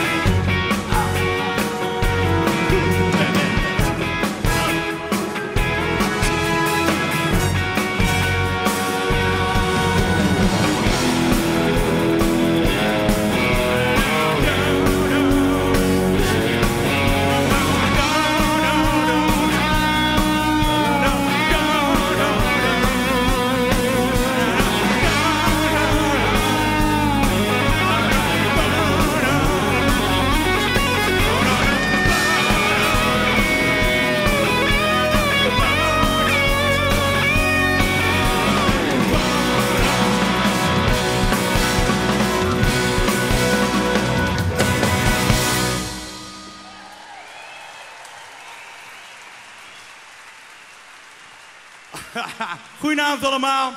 Goedenavond allemaal.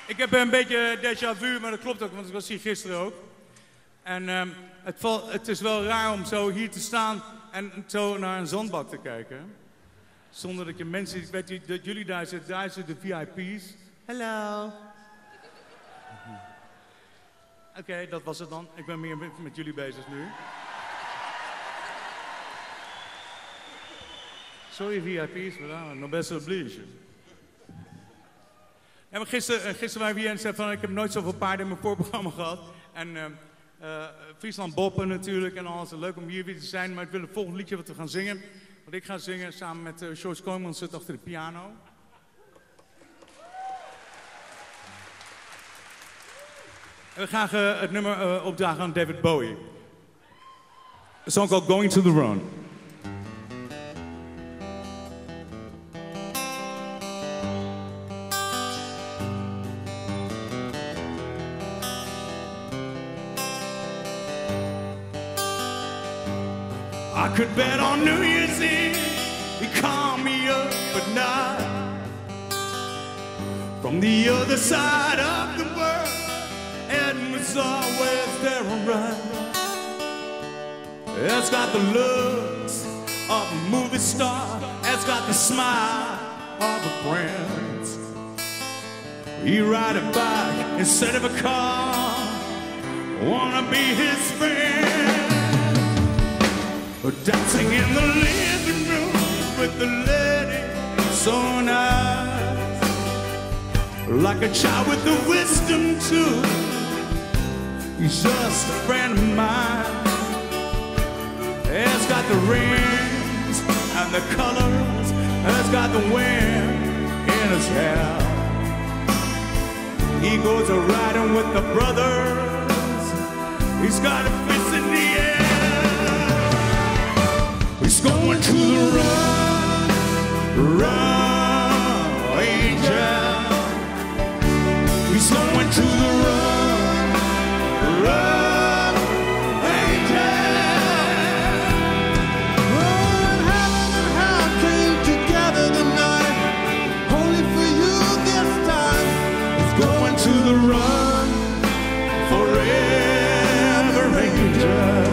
Ik heb een beetje déjà vu, maar dat klopt ook, want ik was hier gisteren ook. En het is wel raar om zo hier te staan en zo naar een zandbak te kijken. Zonder dat je mensen, ik weet dat jullie daar zitten de VIP's. Hallo. Oké, dat was het dan. Ik ben meer met jullie bezig nu. Sorry VIP's, maar nog best wel oblige. Ja, maar gisteren waren we hier en zei van ik heb nooit zoveel paarden in mijn voorprogramma gehad. En Friesland Boppen natuurlijk en alles. Leuk om hier weer te zijn, maar ik wil het volgende liedje wat we gaan zingen. Want ik ga zingen samen met George Kooijman zit achter de piano. En we gaan het nummer opdragen aan David Bowie. A song called Going to the Run. I could bet on New Year's Eve he'd call me up at night from the other side of the world, and was always there alright. It's got the looks of a movie star, it's got the smile of a friend. He ride a bike instead of a car, wanna be his friend. Dancing in the living room with the lady so nice, like a child with the wisdom too. He's just a friend of mine. It's got the rings and the colors, it's got the wind in his hair. He goes a riding with the brothers, he's got a fist in the air. He's going to the run, angel. He's going to the run, angel. Oh, heaven and hell came together tonight, only for you this time. He's going to the run, forever, angel.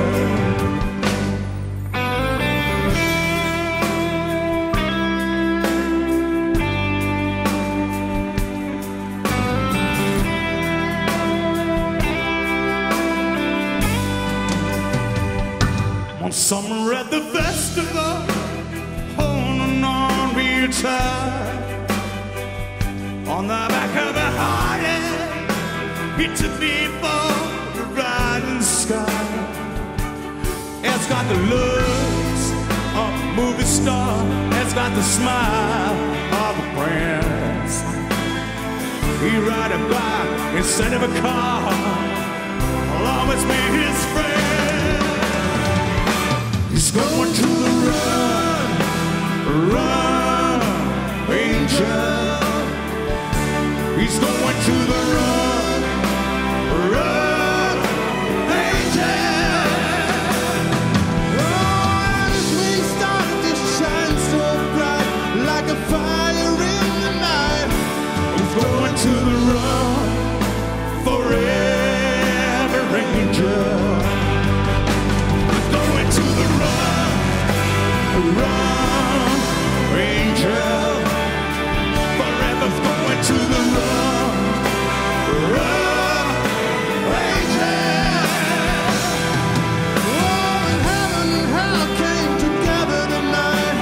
One summer at the festival, holding on real tight, He took me for the riding sky. It's got the looks of a movie star. It's got the smile of a prince. He ride a bike instead of a car. I'll always be his friend. He's going to the run, angel. He's going to the run, angel. Oh, his wings started to shine so bright, like a fire in the night. He's going to the run, forever, angel. He's going to the run, angel. Forever's going to the run, angel. Oh, heaven and hell came together tonight,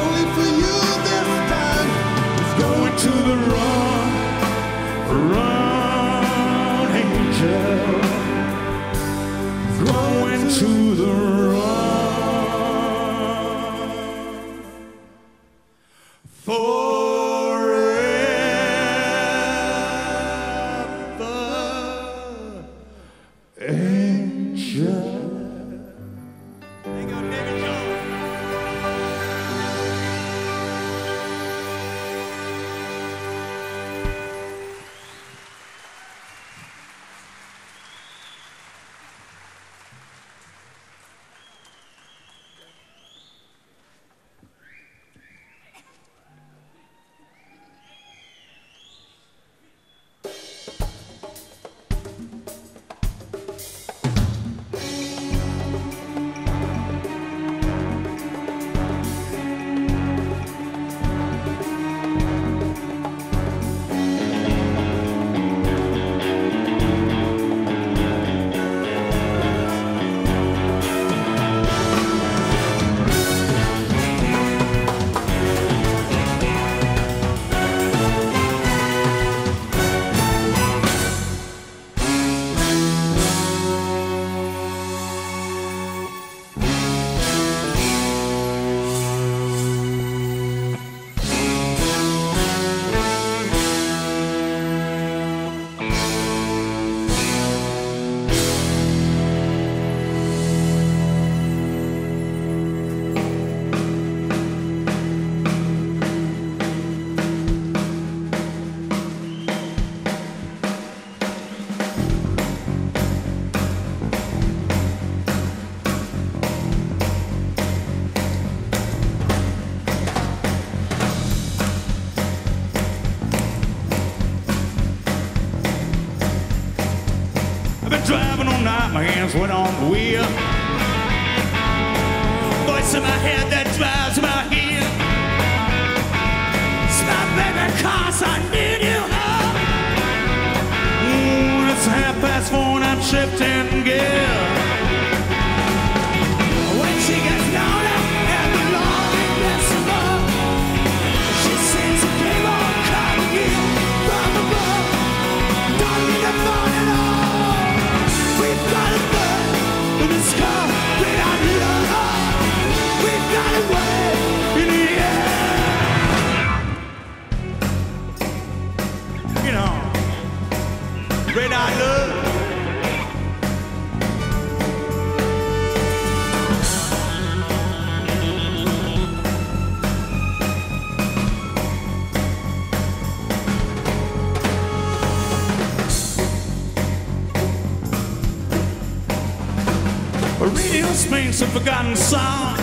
only for you this time. He's going to the run, angel. Going to the run. Driving all night, my hands went on the wheel. Voice in my head that drives my heel. Stop, baby, 'cause I need you home. It's 4:30 and I'm shifting gear. When she gets lonely and the longing gets more, she sings a game on coming in from above. Don't need a phone at all. We've got it burn in the sky, without love. We've got it way in the air. You know, red eye love. Radio Spain's a forgotten song.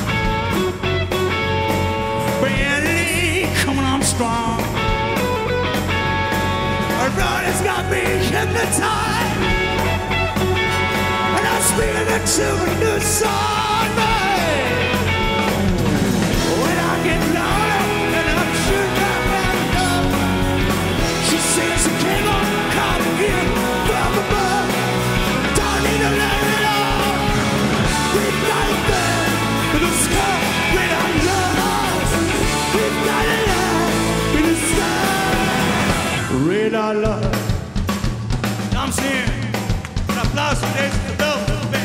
Barely coming on strong. Our road has got me hypnotized, and I'm speaking into a new song. When I get lonely and I'm shooting out my love, she sings a king on coming in from above. Don't need to let it all. We've got it there in the sky with our love. We've got it there in the sky with our love. I'm comes in. An applause for Daisy Cabell for the band.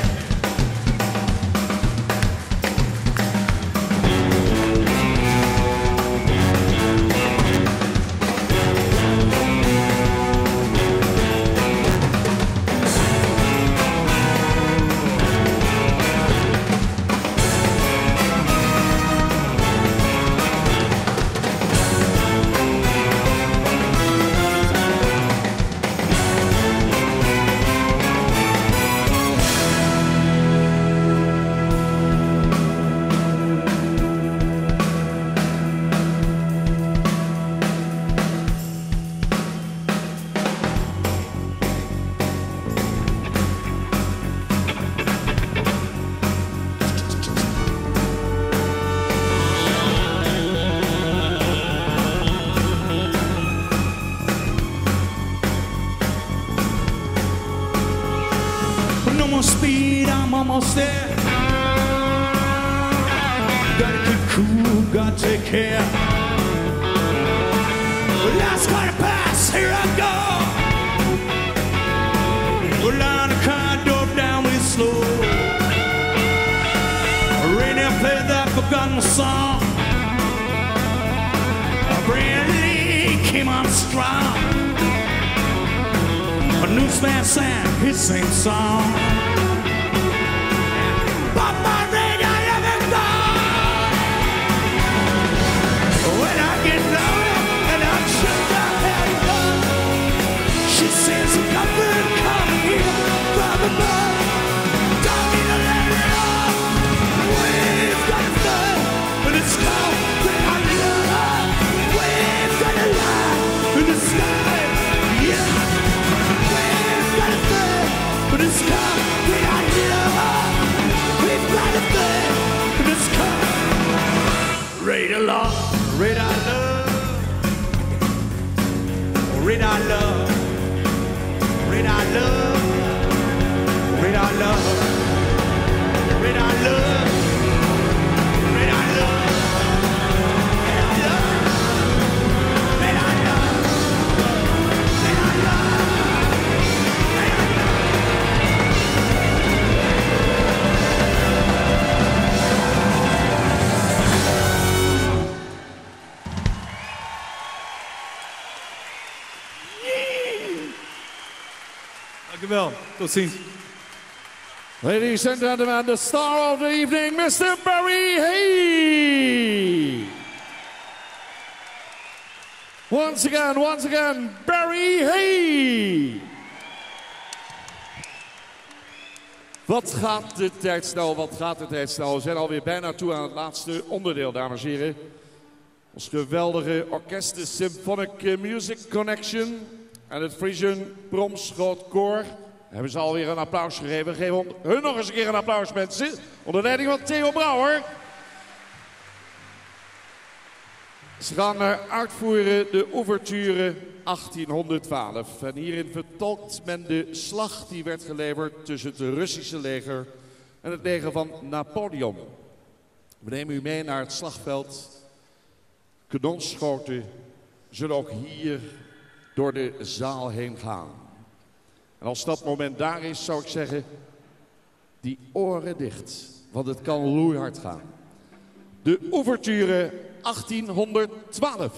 No more speed, I'm almost there. Gotta keep cool, gotta take care. Last quarter pass, here I go. Line the car door down real slow. Radio play that forgotten song. Brandy came on strong. A newsman sang his same song. But my radio never gone. When I get loaded and I'm shut down and done, she says, "Comfort, come here from above. Don't need to let it off. We've got a flood, but it's cold. I love. We've got a light in the sky. Yeah. But it's come, we are here. We've got a thing, but it's come. Radar love, radar love, radar love, radar love, radar love, radar love, radar love. Dankjewel. Tot ziens. Ladies and gentlemen, the star of the evening, Mr. Barry Hay. Once again, Barry Hay. Wat gaat de tijd snel, wat gaat de tijd snel. We zijn alweer bijna toe aan het laatste onderdeel, dames en heren. Ons geweldige orkest, de Symphonic Music Connection en het Frisian Proms Groot Koor. Hebben ze alweer een applaus gegeven. We geven hun nog eens een keer een applaus, mensen. Onder leiding van Theo Brouwer. Ze gaan uitvoeren de ouverture 1812. En hierin vertolkt men de slag die werd geleverd tussen het Russische leger en het leger van Napoleon. We nemen u mee naar het slagveld. Kanonschoten zullen ook hier door de zaal heen gaan. En als dat moment daar is, zou ik zeggen, die oren dicht. Want het kan loeihard gaan. De ouverture 1812.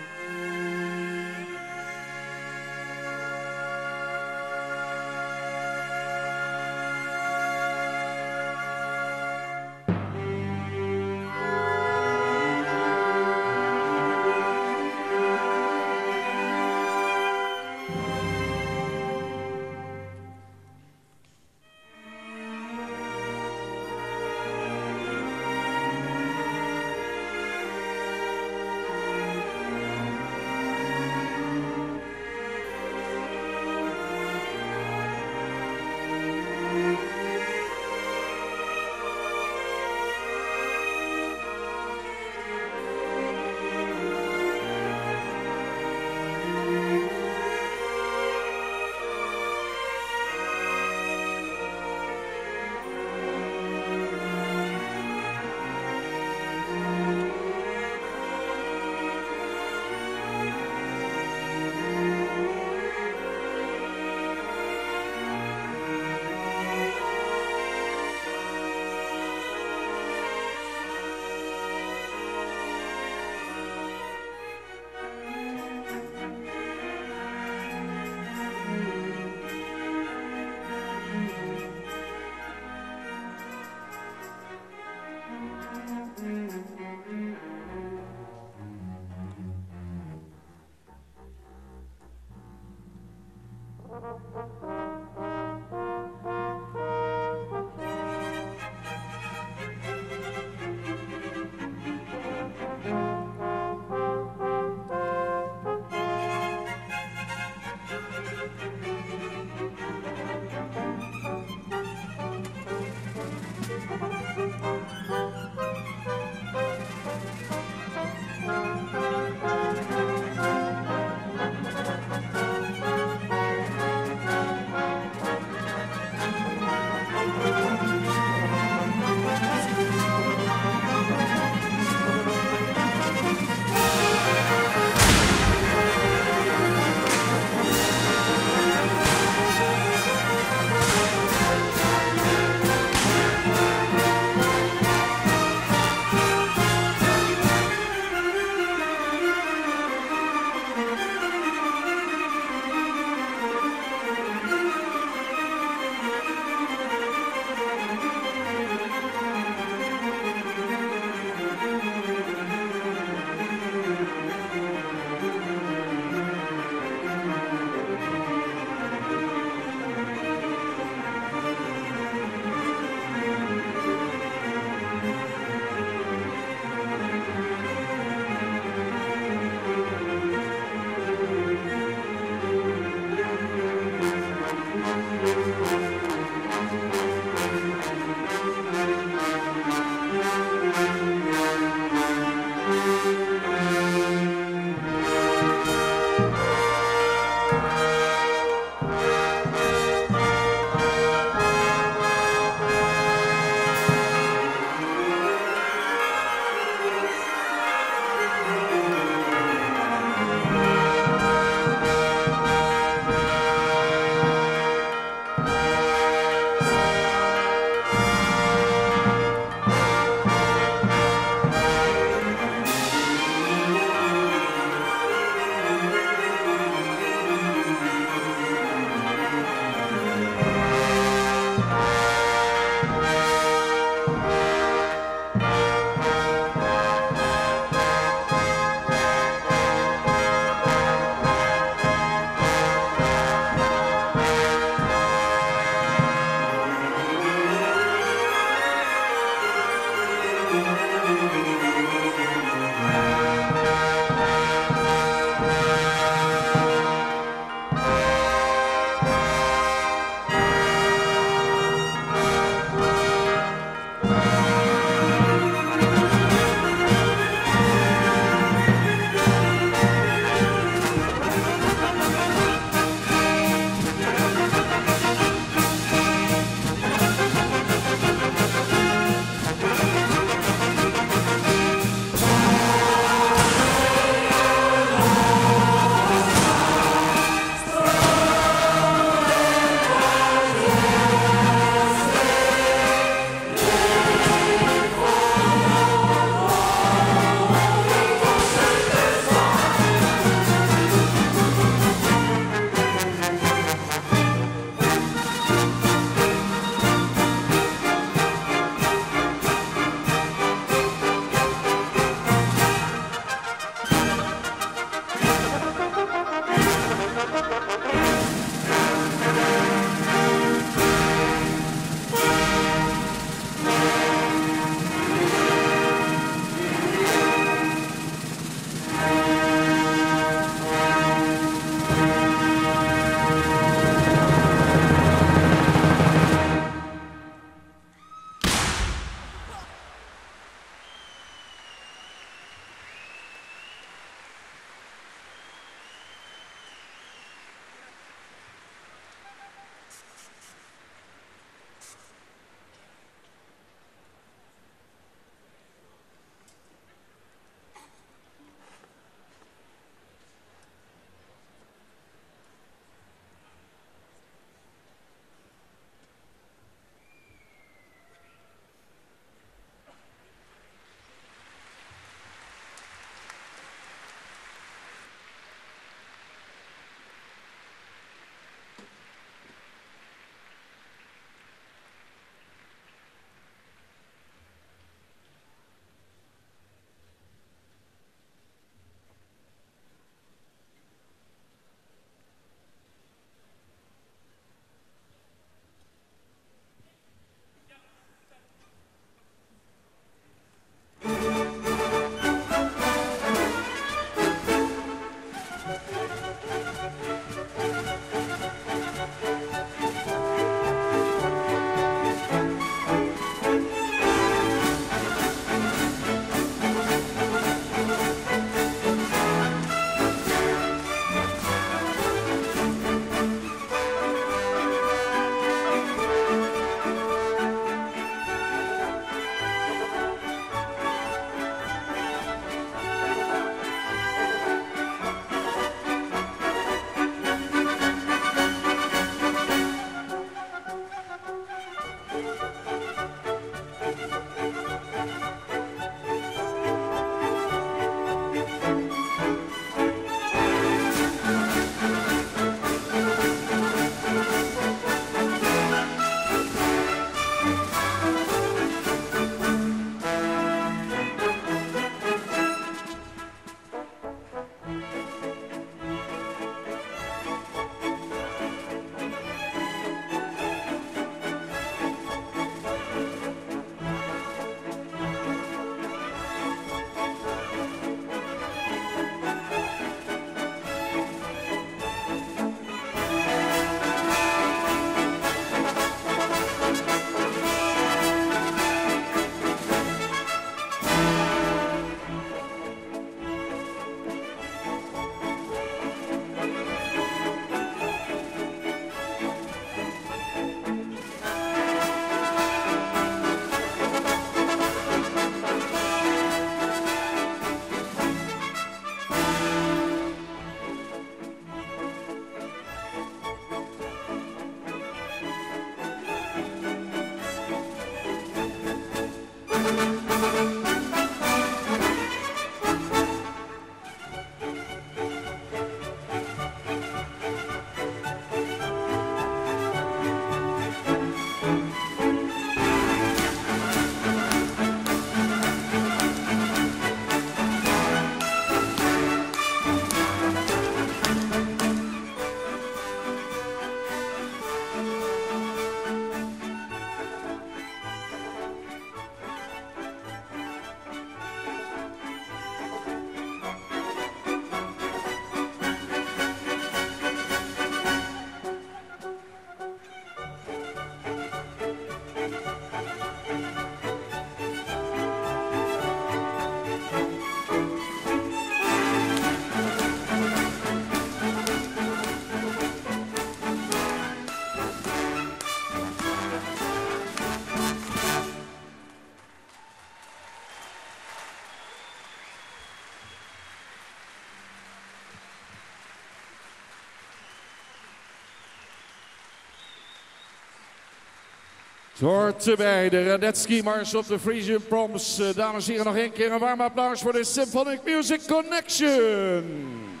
Het hoort erbij, de Radetzky Mars op de Frisian Proms. Dames en heren, nog één keer een warm applaus voor de Symphonic Music Connection.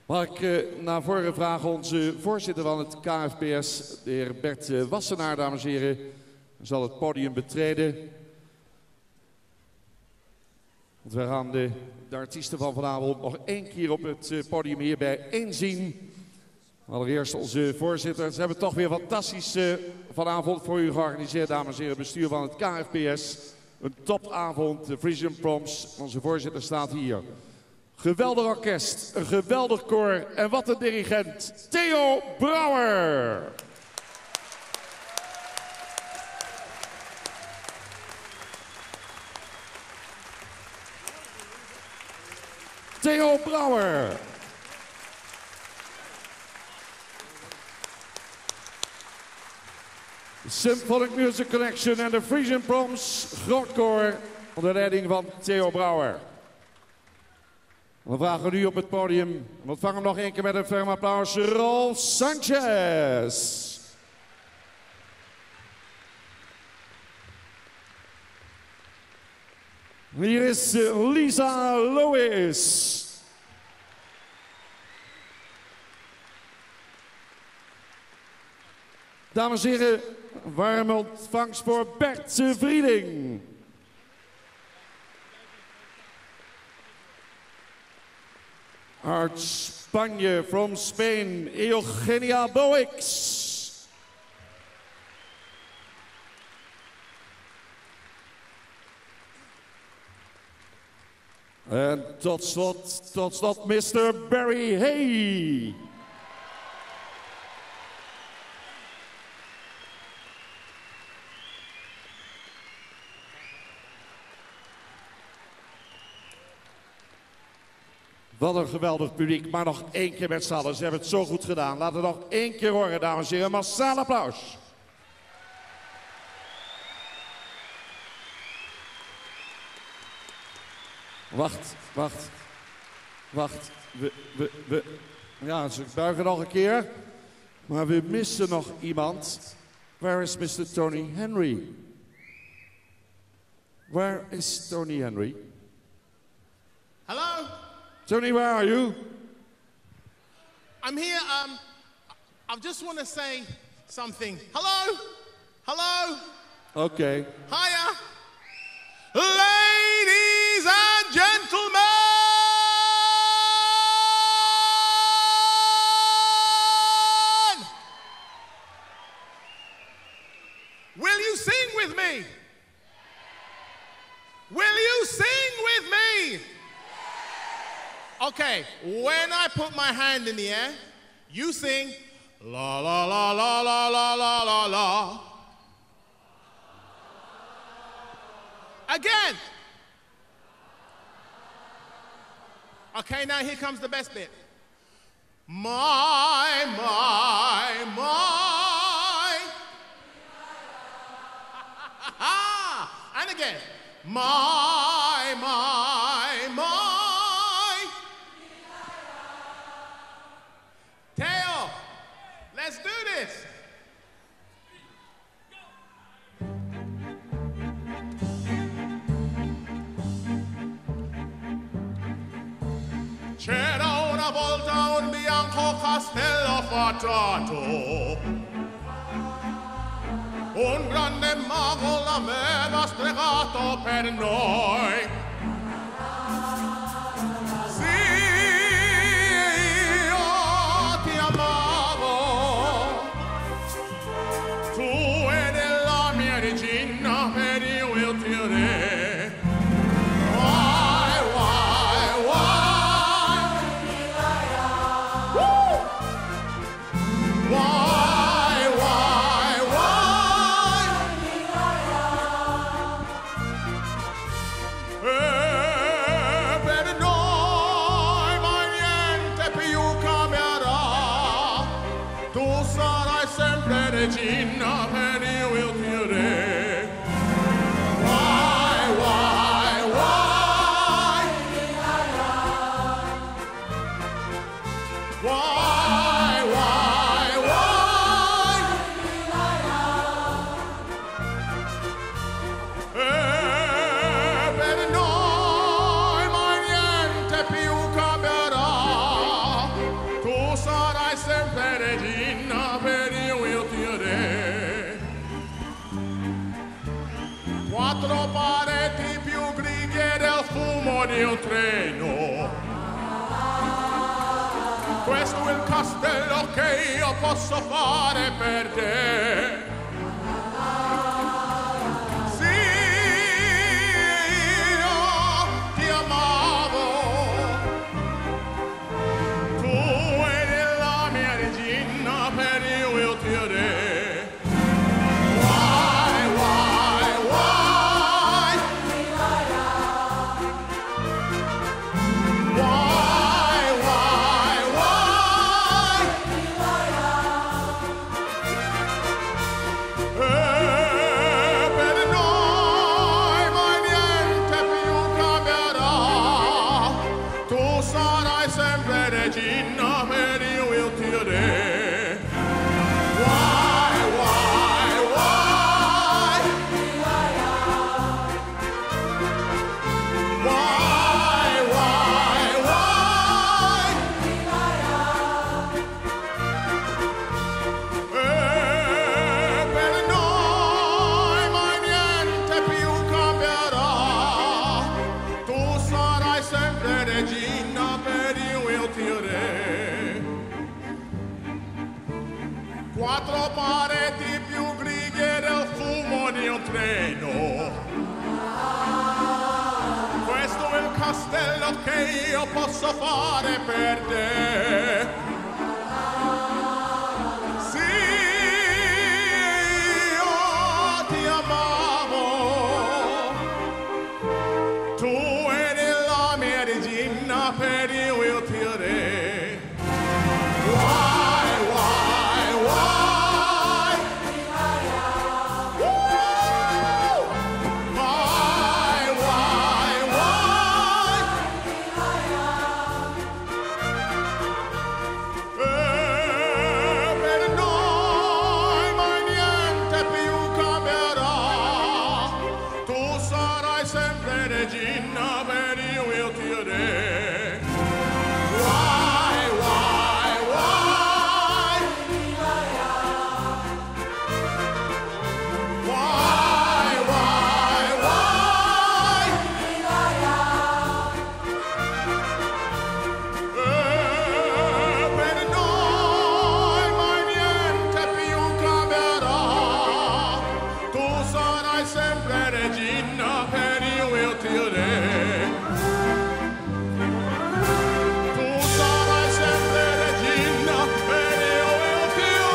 Mag ik naar voren vragen onze voorzitter van het KFPS, de heer Bert Wassenaar, dames en heren, zal het podium betreden. Want we gaan de artiesten van vanavond nog één keer op het podium hier bijeen. Allereerst onze voorzitter. Ze hebben toch weer fantastisch vanavond voor u georganiseerd, dames en heren. Bestuur van het KFPS. Een topavond, de Frisian Proms. Onze voorzitter staat hier. Geweldig orkest, een geweldig koor en wat een dirigent. Theo Brouwer. Theo Brouwer. Symphonic Music Connection en de Frisian Proms grootkoor onder leiding van Theo Brouwer. We vragen nu op het podium, we ontvangen nog één keer met een ferm applaus, Rolf Sanchez. Hier is Lisa Lewis. Dames en heren, warme ontvangst voor Bert Vriending. Uit Spanje, from Spain, Eugenia Boix. En tot slot Mr. Barry Hay. Wat een geweldig publiek, maar nog één keer met z'n allen. Ze hebben het zo goed gedaan. Laten we nog één keer horen, dames en heren. Massaal applaus. Wacht. Ja, ze buigen nog een keer. Maar we missen nog iemand. Where is Mr. Tony Henry? Where is Tony Henry? Hello? Tony, where are you? I'm here. I just want to say something. Hello? Hello? Okay. Hiya. Ladies and gentlemen, will you sing with me? Will you sing with me? Okay, when I put my hand in the air, you sing la la la la la la la la la. Again. Okay, now here comes the best bit. My. And again. My. C'era una volta un bianco castello fatato, un grande mago l'aveva stregato per noi. Sì, io ti amavo, tu eri la mia regina ed io il tuo re. Regina per io il tuo re. Why? Per noi mai niente più cambierà. Tu sarai sempre regina per io il tuo re. Quattro pareti più griglie del fumo di un treno. Questo è il castello che io posso fare per te. Sì, io ti amavo, tu eri la mia regina per io il tuo re. Regina per io il tuo re. Why? Per noi mai niente più cambierà. Tu sarai sempre regina per io il tuo re. Quattro pareti più griglie del fumo di un treno. Questo è il castello che io posso fare per te. Sì, io ti amavo, tu eri la mia regina per io il tuo re. Regina per io il tuo re. Why? Per noi mai niente più cambierà. Tu sarai sempre regina per io il tuo re. Tu sarai sempre regina per io il tuo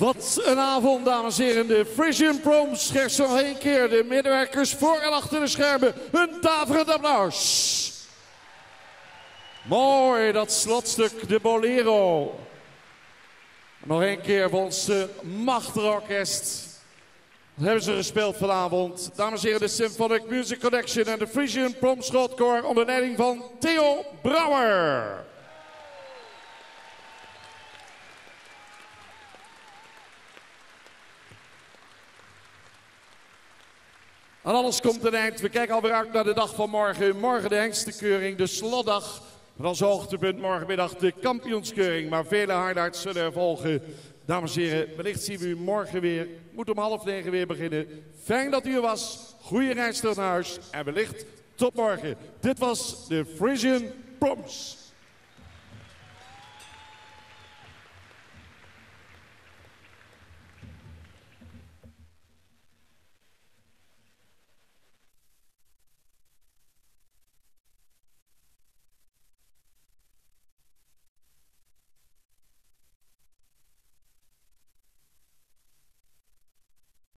Wat een avond, dames en heren. De Frisian Proms. Slechts nog één keer. De medewerkers voor en achter de schermen. Een daverend applaus. Mooi, dat slotstuk, de Bolero. Nog één keer voor ons machtige orkest. Wat hebben ze gespeeld vanavond? Dames en heren, de Symphonic Music Connection en de Frisian Proms Schotkoor onder leiding van Theo Brouwer. En alles komt een eind. We kijken alweer uit naar de dag van morgen. Morgen de hengstenkeuring, de slotdag. Met als hoogtepunt morgenmiddag de kampioenskeuring. Maar vele highlights zullen er volgen. Dames en heren, wellicht zien we u morgen weer. Moet om 8:30 weer beginnen. Fijn dat u er was. Goeie reis terug naar huis. En wellicht tot morgen. Dit was de Frisian Proms.